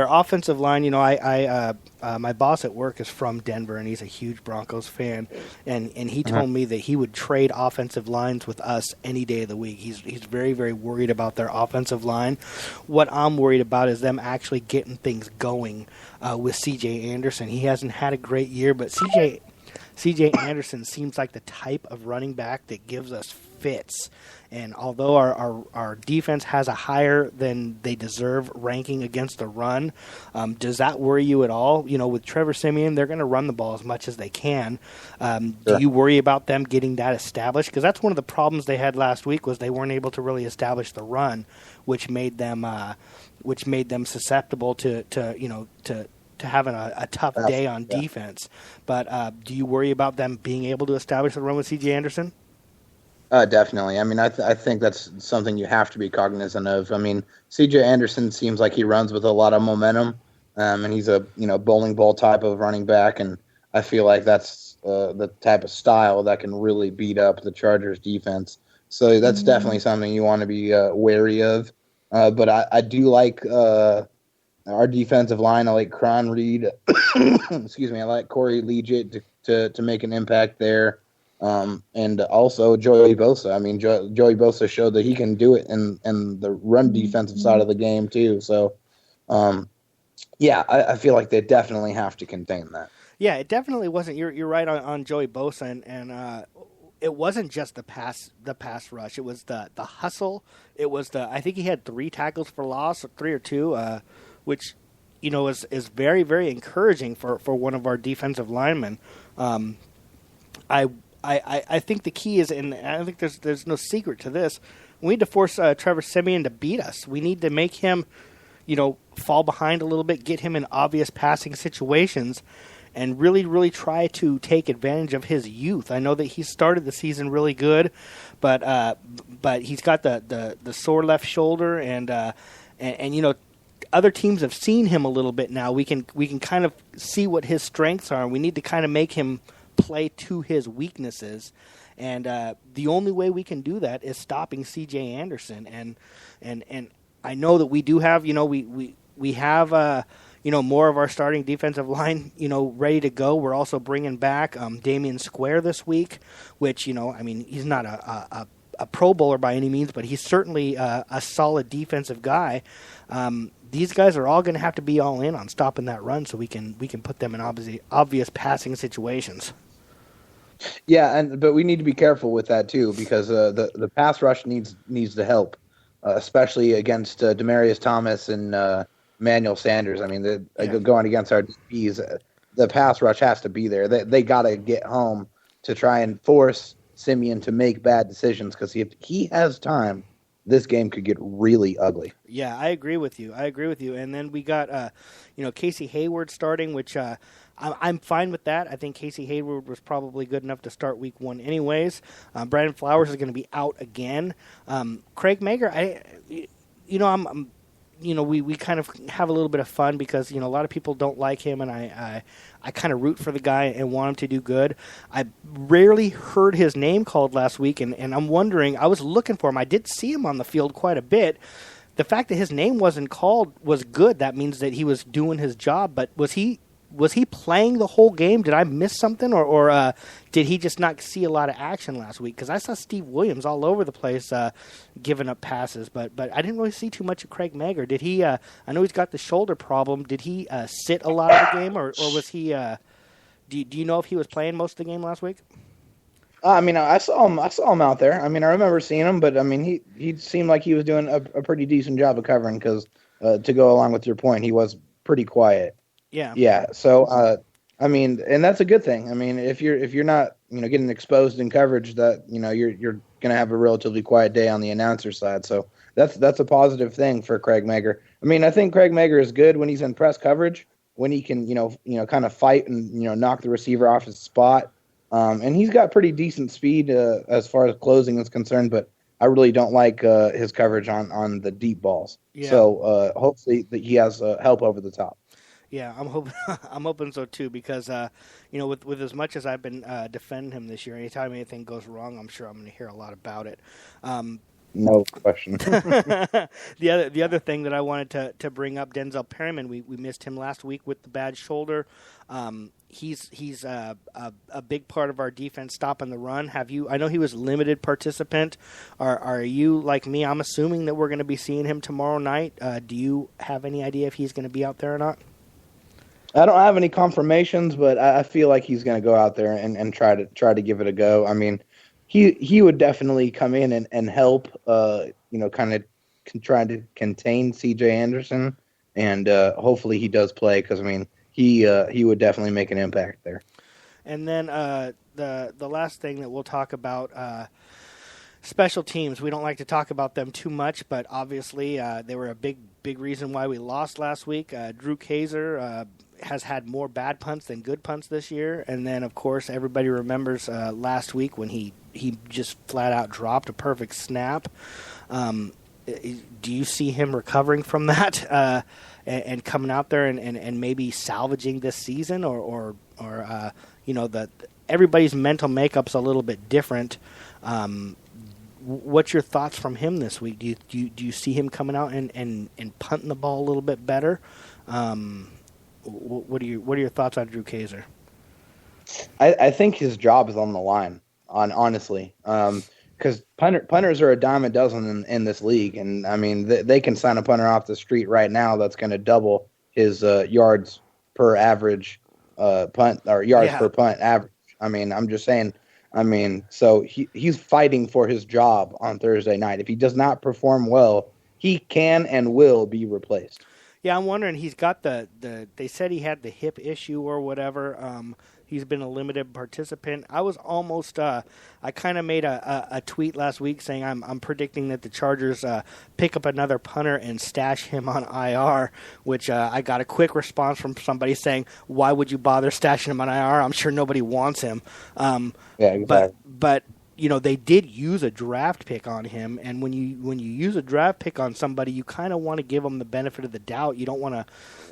offensive line. My boss at work is from Denver, and he's a huge Broncos fan, and he told me that he would trade offensive lines with us any day of the week. He's very, very worried about their offensive line. What I'm worried about is them actually getting things going with C.J. Anderson. He hasn't had a great year, but C.J. Anderson seems like the type of running back that gives us fits. And although our defense has a higher than they deserve ranking against the run, does that worry you at all? With Trevor Siemian, they're going to run the ball as much as they can. Do you worry about them getting that established? Because that's one of the problems they had last week was they weren't able to really establish the run, which made them susceptible to having a tough day on defense. But do you worry about them being able to establish the run with C.J. Anderson? Definitely. I mean, I think that's something you have to be cognizant of. I mean, C.J. Anderson seems like he runs with a lot of momentum, and he's a bowling ball type of running back, and I feel like that's the type of style that can really beat up the Chargers defense. So that's definitely something you want to be wary of. But I do like our defensive line. I like Cron Reed. Excuse me. I like Corey Legit to make an impact there. And also Joey Bosa. I mean, Joey Bosa showed that he can do it in the run defensive side of the game too. So, I feel like they definitely have to contain that. Yeah, it definitely wasn't. You're right on Joey Bosa, and it wasn't just the pass rush. It was the hustle. It was I think he had 3 tackles for loss, or 3 or 2, which is very, very encouraging for one of our defensive linemen. I think the key is, and I think there's no secret to this, we need to force Trevor Siemian to beat us. We need to make him, fall behind a little bit, get him in obvious passing situations, and really, really try to take advantage of his youth. I know that he started the season really good, but he's got the sore left shoulder, and other teams have seen him a little bit now. We can kind of see what his strengths are, and we need to kind of make him play to his weaknesses, and the only way we can do that is stopping C.J. Anderson. And I know that we do have, we have more of our starting defensive line, ready to go. We're also bringing back Damian Square this week, which, he's not a Pro Bowler by any means, but he's certainly a solid defensive guy. These guys are all going to have to be all in on stopping that run so we can put them in obvious passing situations. Yeah, but we need to be careful with that too, because the pass rush needs to help, especially against Demaryius Thomas and Emmanuel Sanders. I mean, going against our DBs, the pass rush has to be there. They got to get home to try and force Simeon to make bad decisions, because if he has time, this game could get really ugly. Yeah, I agree with you. And then we got, Casey Hayward starting, which I'm fine with that. I think Casey Hayward was probably good enough to start week 1 anyways. Brandon Flowers is going to be out again. Craig Mager, we kind of have a little bit of fun because, a lot of people don't like him, and I kind of root for the guy and want him to do good. I rarely heard his name called last week, and I'm wondering, I was looking for him. I did see him on the field quite a bit. The fact that his name wasn't called was good. That means that he was doing his job, but was he playing the whole game? Did I miss something, or did he just not see a lot of action last week? Because I saw Steve Williams all over the place giving up passes, but I didn't really see too much of Craig Mager. Did he? I know he's got the shoulder problem. Did he sit a lot of the game, or was he? Do you know if he was playing most of the game last week? I saw him out there. I remember seeing him, but he seemed like he was doing a pretty decent job of covering. Because to go along with your point, he was pretty quiet. Yeah. Yeah. So, and that's a good thing. If you're not, getting exposed in coverage, that, you're going to have a relatively quiet day on the announcer side. So that's a positive thing for Craig Mager. I think Craig Mager is good when he's in press coverage, when he can, kind of fight and, knock the receiver off his spot. And he's got pretty decent speed as far as closing is concerned, but I really don't like his coverage on the deep balls. Yeah. So hopefully that he has help over the top. Yeah, I'm hoping so too, because with as much as I've been defending him this year, anytime anything goes wrong, I'm sure I'm going to hear a lot about it. No question. The other thing that I wanted to bring up, Denzel Perryman, we missed him last week with the bad shoulder. He's a big part of our defense stopping the run. I know he was limited participant. Are you like me? I'm assuming that we're going to be seeing him tomorrow night. Do you have any idea if he's going to be out there or not? I don't have any confirmations, but I feel like he's going to go out there and try to give it a go. He would definitely come in and help, kind of try to contain C.J. Anderson, and hopefully he does play, because he would definitely make an impact there. And then the last thing that we'll talk about, special teams. We don't like to talk about them too much, but obviously they were a big reason why we lost last week. Drew Kaiser has had more bad punts than good punts this year. And then, of course, everybody remembers last week when he just flat out dropped a perfect snap. Do you see him recovering from that and coming out there and maybe salvaging this season, or everybody's mental makeup's a little bit different. What's your thoughts from him this week? Do you see him coming out and punting the ball a little bit better? What are your thoughts on Drew Kaiser? I think his job is on the line, honestly, because punters are a dime a dozen in this league, and they can sign a punter off the street right now that's going to double his yards per average punt, or yards per punt average. I'm just saying. So he's fighting for his job on Thursday night. If he does not perform well, he can and will be replaced. Yeah, I'm wondering, he's got they said he had the hip issue or whatever. He's been a limited participant. I was almost, I kind of made a tweet last week saying I'm predicting that the Chargers pick up another punter and stash him on IR, which I got a quick response from somebody saying, why would you bother stashing him on IR? I'm sure nobody wants him. Yeah, exactly. But they did use a draft pick on him, and when you use a draft pick on somebody, you kind of want to give them the benefit of the doubt. You don't want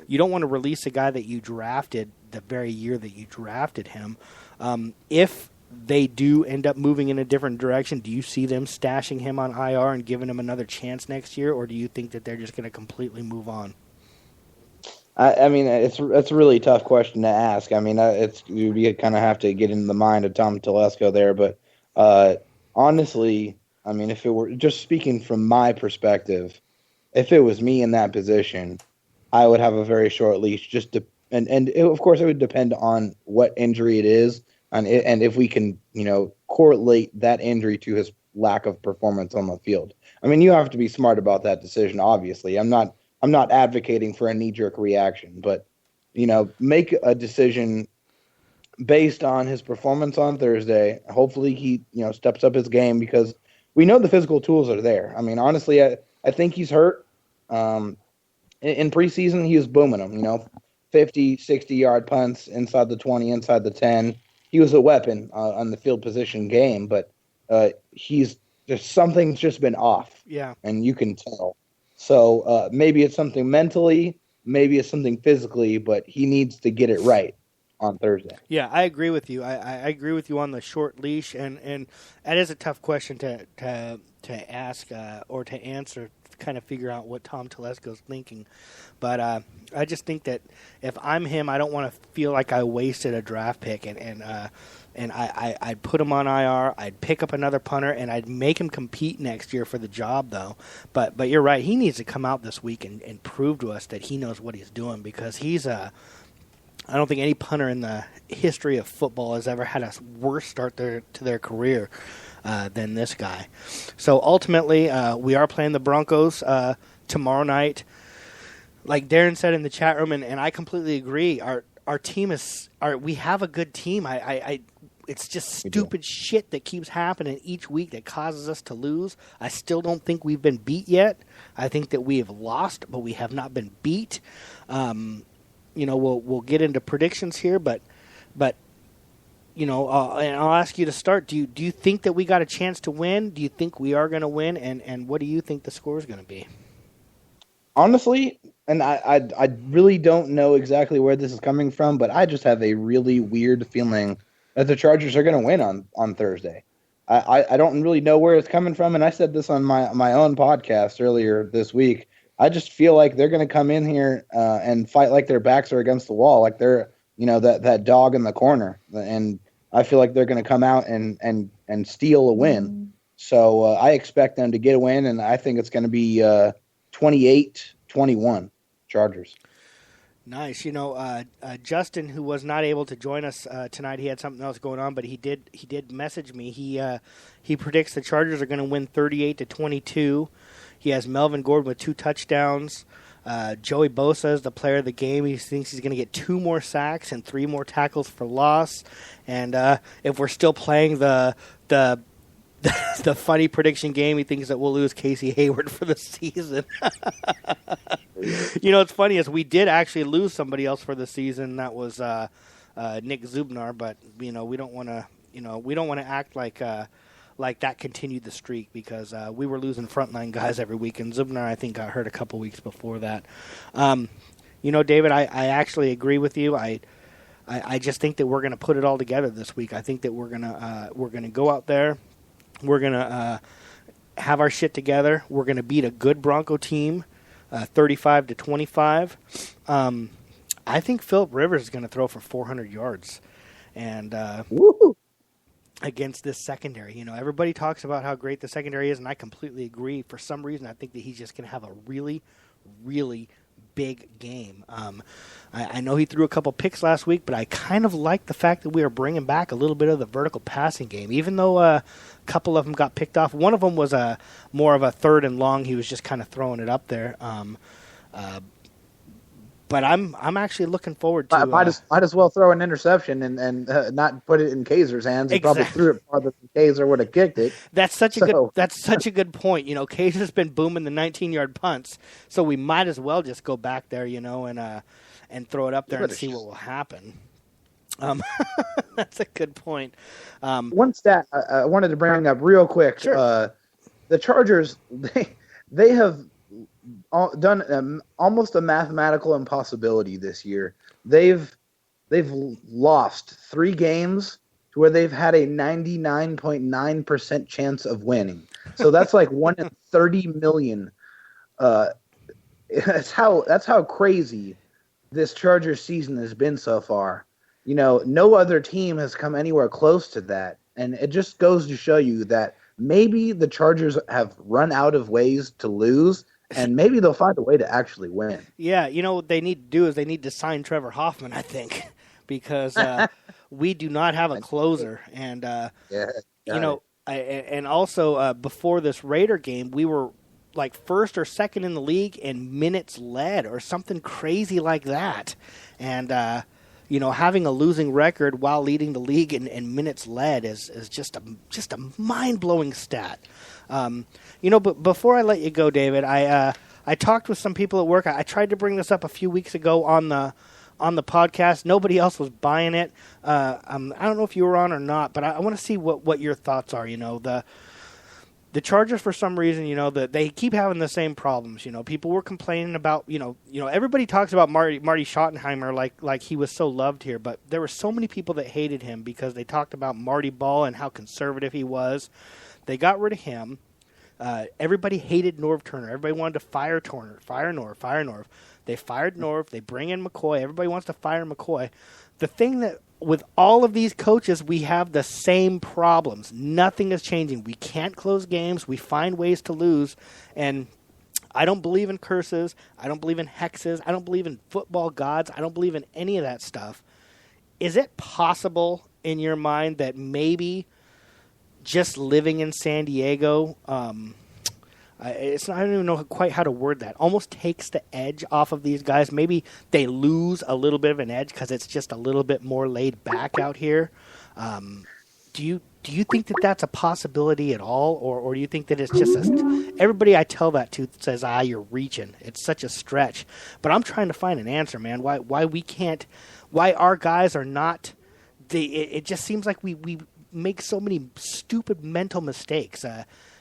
to release a guy that you drafted the very year that you drafted him. If they do end up moving in a different direction, do you see them stashing him on IR and giving him another chance next year, or do you think that they're just going to completely move on? I mean, it's a really tough question to ask. I mean, you kind of have to get into the mind of Tom Telesco there. But honestly, I mean, if it were just speaking from my perspective, if it was me in that position, I would have a very short leash. Of course, it would depend on what injury it is, and if we can, correlate that injury to his lack of performance on the field. I mean, you have to be smart about that decision. Obviously, I'm not advocating for a knee-jerk reaction, but make a decision based on his performance on Thursday. Hopefully, he steps up his game because we know the physical tools are there. I mean, honestly, I think he's hurt. In preseason, he was booming them. 50, 60-yard punts inside the 20, inside the 10. He was a weapon on the field position game, but something's just been off. Yeah, and you can tell. So maybe it's something mentally, maybe it's something physically, but he needs to get it right on Thursday. Yeah, I agree with you. I agree with you on the short leash, and that is a tough question to ask or to answer, to kind of figure out what Tom Telesco's thinking. But I just think that if I'm him, I don't want to feel like I wasted a draft pick, and I'd put him on IR. I'd pick up another punter, and I'd make him compete next year for the job, though. But you're right. He needs to come out this week and prove to us that he knows what he's doing, because he's I don't think any punter in the history of football has ever had a worse start to their career than this guy. So ultimately, we are playing the Broncos tomorrow night. Like Darren said in the chat room, and I completely agree. Our team we have a good team. It's just stupid shit that keeps happening each week that causes us to lose. I still don't think we've been beat yet. I think that we have lost, but we have not been beat. We'll get into predictions here, but and I'll ask you to start. Do you think that we got a chance to win? Do you think we are going to win? And what do you think the score is going to be? Honestly, and I really don't know exactly where this is coming from, but I just have a really weird feeling that the Chargers are going to win on Thursday. I don't really know where it's coming from, and I said this on my own podcast earlier this week. I just feel like they're going to come in here and fight like their backs are against the wall, like they're that dog in the corner, and I feel like they're going to come out and steal a win. So I expect them to get a win, and I think it's going to be 28-21 Chargers. Nice. Justin, who was not able to join us tonight, he had something else going on, but he did message me. He predicts the Chargers are going to win 38-22. He has Melvin Gordon with 2 touchdowns. Joey Bosa is the player of the game. He thinks he's going to get 2 more sacks and 3 more tackles for loss. And if we're still playing the funny prediction game, he thinks that we'll lose Casey Hayward for the season. It's funny is we did actually lose somebody else for the season. That was Nick Zubnar, but we don't want to act like that continued the streak, because we were losing frontline guys every week, and Zubnar, I think, got hurt a couple weeks before that. David, I actually agree with you. I just think that we're going to put it all together this week. I think that we're gonna go out there. We're going to have our shit together. We're going to beat a good Bronco team, 35-25. I think Phillip Rivers is going to throw for 400 yards. And against this secondary. Everybody talks about how great the secondary is, and I completely agree. For some reason, I think that he's just going to have a really, really big game. I know he threw a couple picks last week, but I kind of like the fact that we are bringing back a little bit of the vertical passing game, even though a couple of them got picked off. One of them was more of a 3rd and long. He was just kind of throwing it up there. But I'm actually looking forward to. Might as well throw an interception and not put it in Kaiser's hands. He probably threw it farther than Kaiser would have kicked it. That's such a good point. Kaiser's been booming the 19-yard punts, so we might as well just go back there, and throw it up there and see what will happen. That's a good point. One stat I wanted to bring up real quick. Sure. The Chargers, they have done almost a mathematical impossibility this year. They've lost 3 games to where they've had a 99.9% chance of winning. So that's like 1 in 30 million. That's how crazy this Chargers season has been so far. No other team has come anywhere close to that. And it just goes to show you that maybe the Chargers have run out of ways to lose, and maybe they'll find a way to actually win. Yeah, what they need to do is they need to sign Trevor Hoffman, I think, because we do not have a closer. And, and also before this Raider game, we were like first or second in the league in minutes led or something crazy like that. And, having a losing record while leading the league in minutes led is just a mind-blowing stat. But before I let you go, David, I talked with some people at work. I tried to bring this up a few weeks ago on the podcast. Nobody else was buying it. I don't know if you were on or not, but I want to see what your thoughts are. The Chargers, for some reason, that they keep having the same problems. People were complaining about, everybody talks about Marty Schottenheimer like he was so loved here, but there were so many people that hated him because they talked about Marty Ball and how conservative he was. They got rid of him. Everybody hated Norv Turner. Everybody wanted to fire Turner, fire Norv. They fired Norv. They bring in McCoy. Everybody wants to fire McCoy. The thing that with all of these coaches, we have the same problems. Nothing is changing. We can't close games. We find ways to lose. And I don't believe in curses. I don't believe in hexes. I don't believe in football gods. I don't believe in any of that stuff. Is it possible in your mind that maybe just living in San Diego, I don't even know quite how to word that, almost takes the edge off of these guys? Maybe they lose a little bit of an edge because it's just a little bit more laid back out here. Do you think that that's a possibility at all, or do you think that it's just everybody I tell that to says, you're reaching. It's such a stretch. But I'm trying to find an answer, man. Why our guys are not? It just seems like we make so many stupid mental mistakes.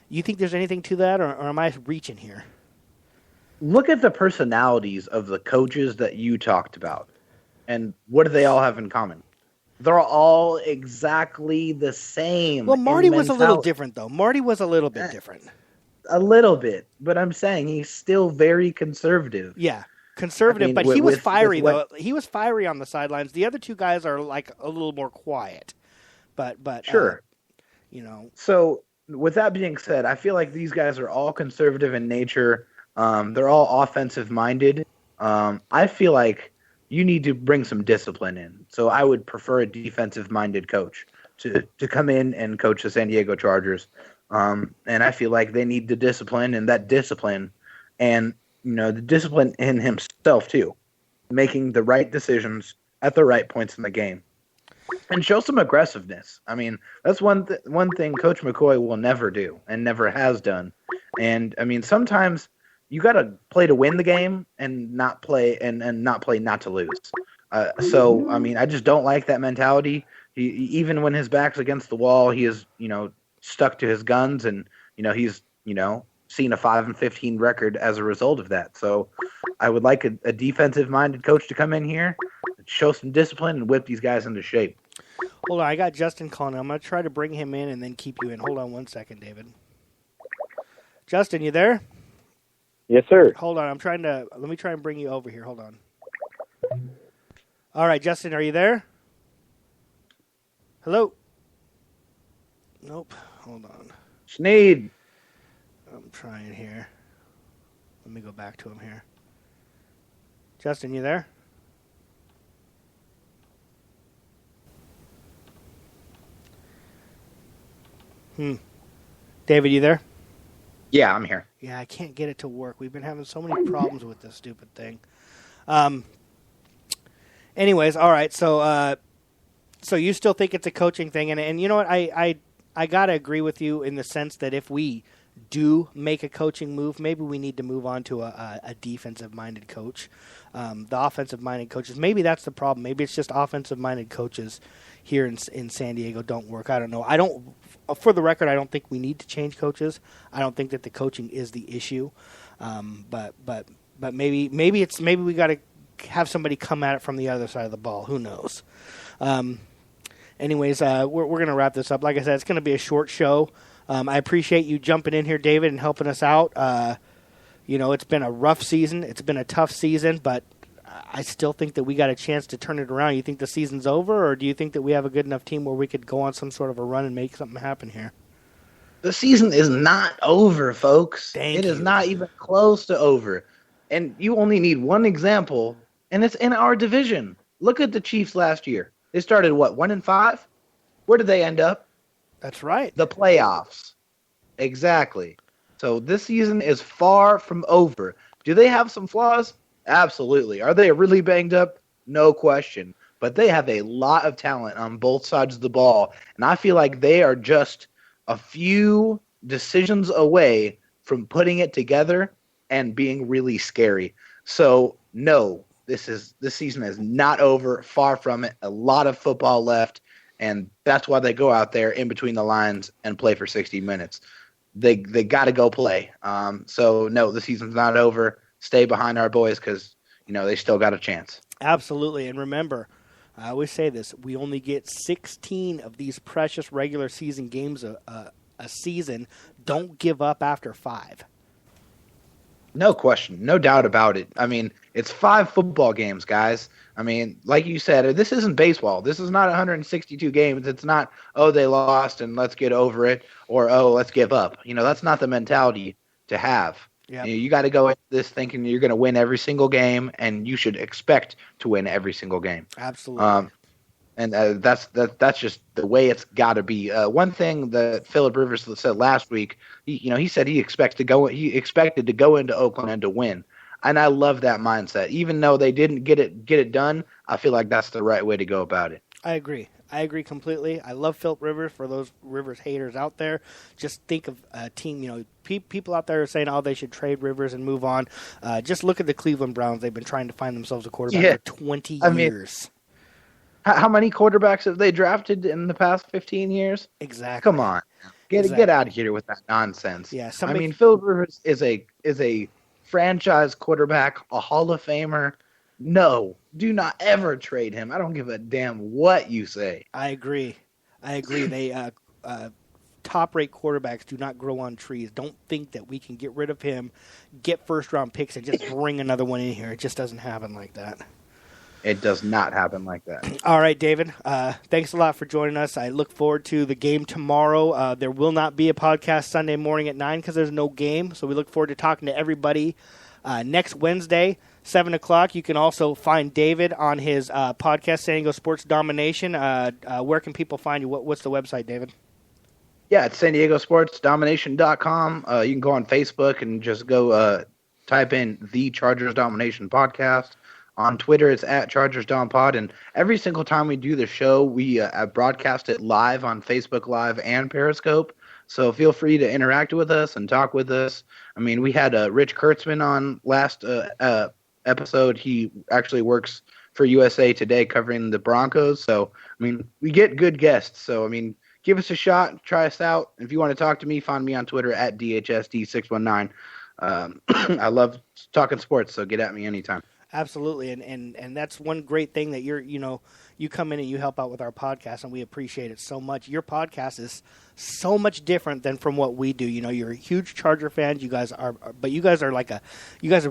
You think there's anything to that, or am I reaching here? Look at the personalities of the coaches that you talked about, and what do they all have in common? They're all exactly the same. Well, Marty was a little different, though. Marty was a little bit different. A little bit, but I'm saying he's still very conservative. Yeah, conservative, but he was fiery, though. He was fiery on the sidelines. The other two guys are like a little more quiet. But sure. So with that being said, I feel like these guys are all conservative in nature. They're all offensive minded. I feel like you need to bring some discipline in. So I would prefer a defensive minded coach to come in and coach the San Diego Chargers. And I feel like they need the discipline and that discipline and, the discipline in himself too, making the right decisions at the right points in the game. And show some aggressiveness. I mean, that's one thing Coach McCoy will never do and never has done. And, I mean, sometimes you got to play to win the game and not play and not play not to lose. So, I mean, I just don't like that mentality. Even when his back's against the wall, he is, stuck to his guns and, he's, seen a 5-15 record as a result of that. So I would like a defensive-minded coach to come in here, show some discipline, and whip these guys into shape. Hold on, I got Justin calling. I'm going to try to bring him in and then keep you in. Hold on 1 second, David. Justin, you there? Yes, sir. Hold on, let me try and bring you over here. Hold on. All right, Justin, are you there? Hello? Nope. Hold on. Sneed. I'm trying here. Let me go back to him here. Justin, you there? David, you there? Yeah, I'm here. Yeah, I can't get it to work. We've been having so many problems with this stupid thing. Anyways, all right. So you still think it's a coaching thing, and you know what? I gotta agree with you in the sense that if we do make a coaching move, maybe we need to move on to a defensive-minded coach. The offensive-minded coaches, maybe that's the problem. Maybe it's just offensive-minded coaches here in San Diego don't work. I don't know. For the record, I don't think we need to change coaches. I don't think that the coaching is the issue. But maybe we got to have somebody come at it from the other side of the ball. Who knows? Anyways, we're going to wrap this up. Like I said, it's going to be a short show. I appreciate you jumping in here, David, and helping us out. It's been a rough season. It's been a tough season, but I still think that we got a chance to turn it around. You think the season's over, or do you think that we have a good enough team where we could go on some sort of a run and make something happen here? The season is not over, folks. It is not even close to over. And you only need one example, and it's in our division. Look at the Chiefs last year. They started, 1-5? Where did they end up? That's right. The playoffs. Exactly. So this season is far from over. Do they have some flaws? Absolutely. Are they really banged up? No question. But they have a lot of talent on both sides of the ball, and I feel like they are just a few decisions away from putting it together and being really scary. So, no, this season is not over. Far from it. A lot of football left, and that's why they go out there in between the lines and play for 60 minutes. They got to go play. So, no, the season's not over. Stay behind our boys because, they still got a chance. Absolutely. And remember, I always say this, we only get 16 of these precious regular season games a season. Don't give up after 5. No question. No doubt about it. I mean, it's 5 football games, guys. I mean, like you said, this isn't baseball. This is not 162 games. It's not, they lost and let's get over it, or, let's give up. That's not the mentality to have. Yep. You got to go into this thinking you're going to win every single game, and you should expect to win every single game. Absolutely. And that's just the way it's got to be. One thing that Phillip Rivers said last week, he said he expected to go into Oakland and to win. And I love that mindset. Even though they didn't get it done, I feel like that's the right way to go about it. I agree completely. I love Phillip Rivers. For those Rivers haters out there, just think of a team, people out there are saying, they should trade Rivers and move on. Just look at the Cleveland Browns. They've been trying to find themselves a quarterback for 20 years. How many quarterbacks have they drafted in the past 15 years? Exactly. Come on. Get out of here with that nonsense. Yeah, Phillip Rivers is a franchise quarterback, a Hall of Famer. No, do not ever trade him. I don't give a damn what you say. I agree. They top-rate quarterbacks do not grow on trees. Don't think that we can get rid of him, get first-round picks, and just bring another one in here. It just doesn't happen like that. It does not happen like that. All right, David. Thanks a lot for joining us. I look forward to the game tomorrow. There will not be a podcast Sunday morning at 9 because there's no game. So we look forward to talking to everybody next Wednesday, 7 o'clock. You can also find David on his podcast, San Diego Sports Domination. Where can people find you? What's the website, David? Yeah, it's SanDiegoSportsDomination.com. You can go on Facebook and just go type in the Chargers Domination Podcast. On Twitter, it's at ChargersDomPod, and every single time we do the show, we broadcast it live on Facebook Live and Periscope, so feel free to interact with us and talk with us. I mean, we had Rich Kurtzman on last episode. He actually works for USA Today covering the Broncos, so, I mean, we get good guests, so, I mean, give us a shot, try us out. If you want to talk to me, find me on Twitter at DHSD619. I love talking sports, so get at me anytime. Absolutely, and that's one great thing that you come in and you help out with our podcast, and we appreciate it so much. Your podcast is so much different than from what we do. You're a huge Charger fan. You guys are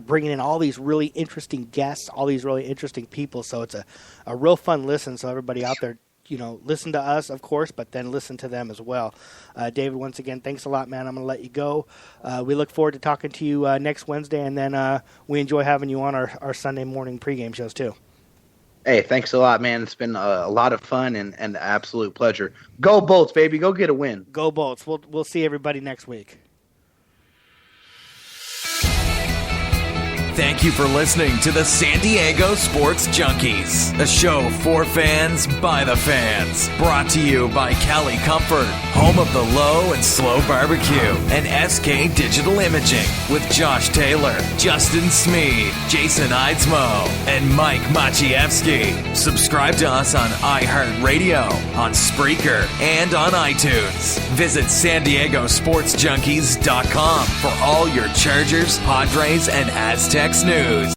bringing in all these really interesting guests, all these really interesting people. So it's a real fun listen. So everybody out there, listen to us, of course, but then listen to them as well. David, once again, thanks a lot, man. I'm going to let you go. We look forward to talking to you next Wednesday, and then we enjoy having you on our Sunday morning pregame shows, too. Hey, thanks a lot, man. It's been a lot of fun and an absolute pleasure. Go Bolts, baby. Go get a win. Go Bolts. We'll see everybody next week. Thank you for listening to the San Diego Sports Junkies, a show for fans by the fans. Brought to you by Cali Comfort, home of the low and slow barbecue, and SK Digital Imaging with Josh Taylor, Justin Smead, Jason Eidsmoe, and Mike Maciejewski. Subscribe to us on iHeartRadio, on Spreaker, and on iTunes. Visit SanDiegoSportsJunkies.com for all your Chargers, Padres, and Aztecs news.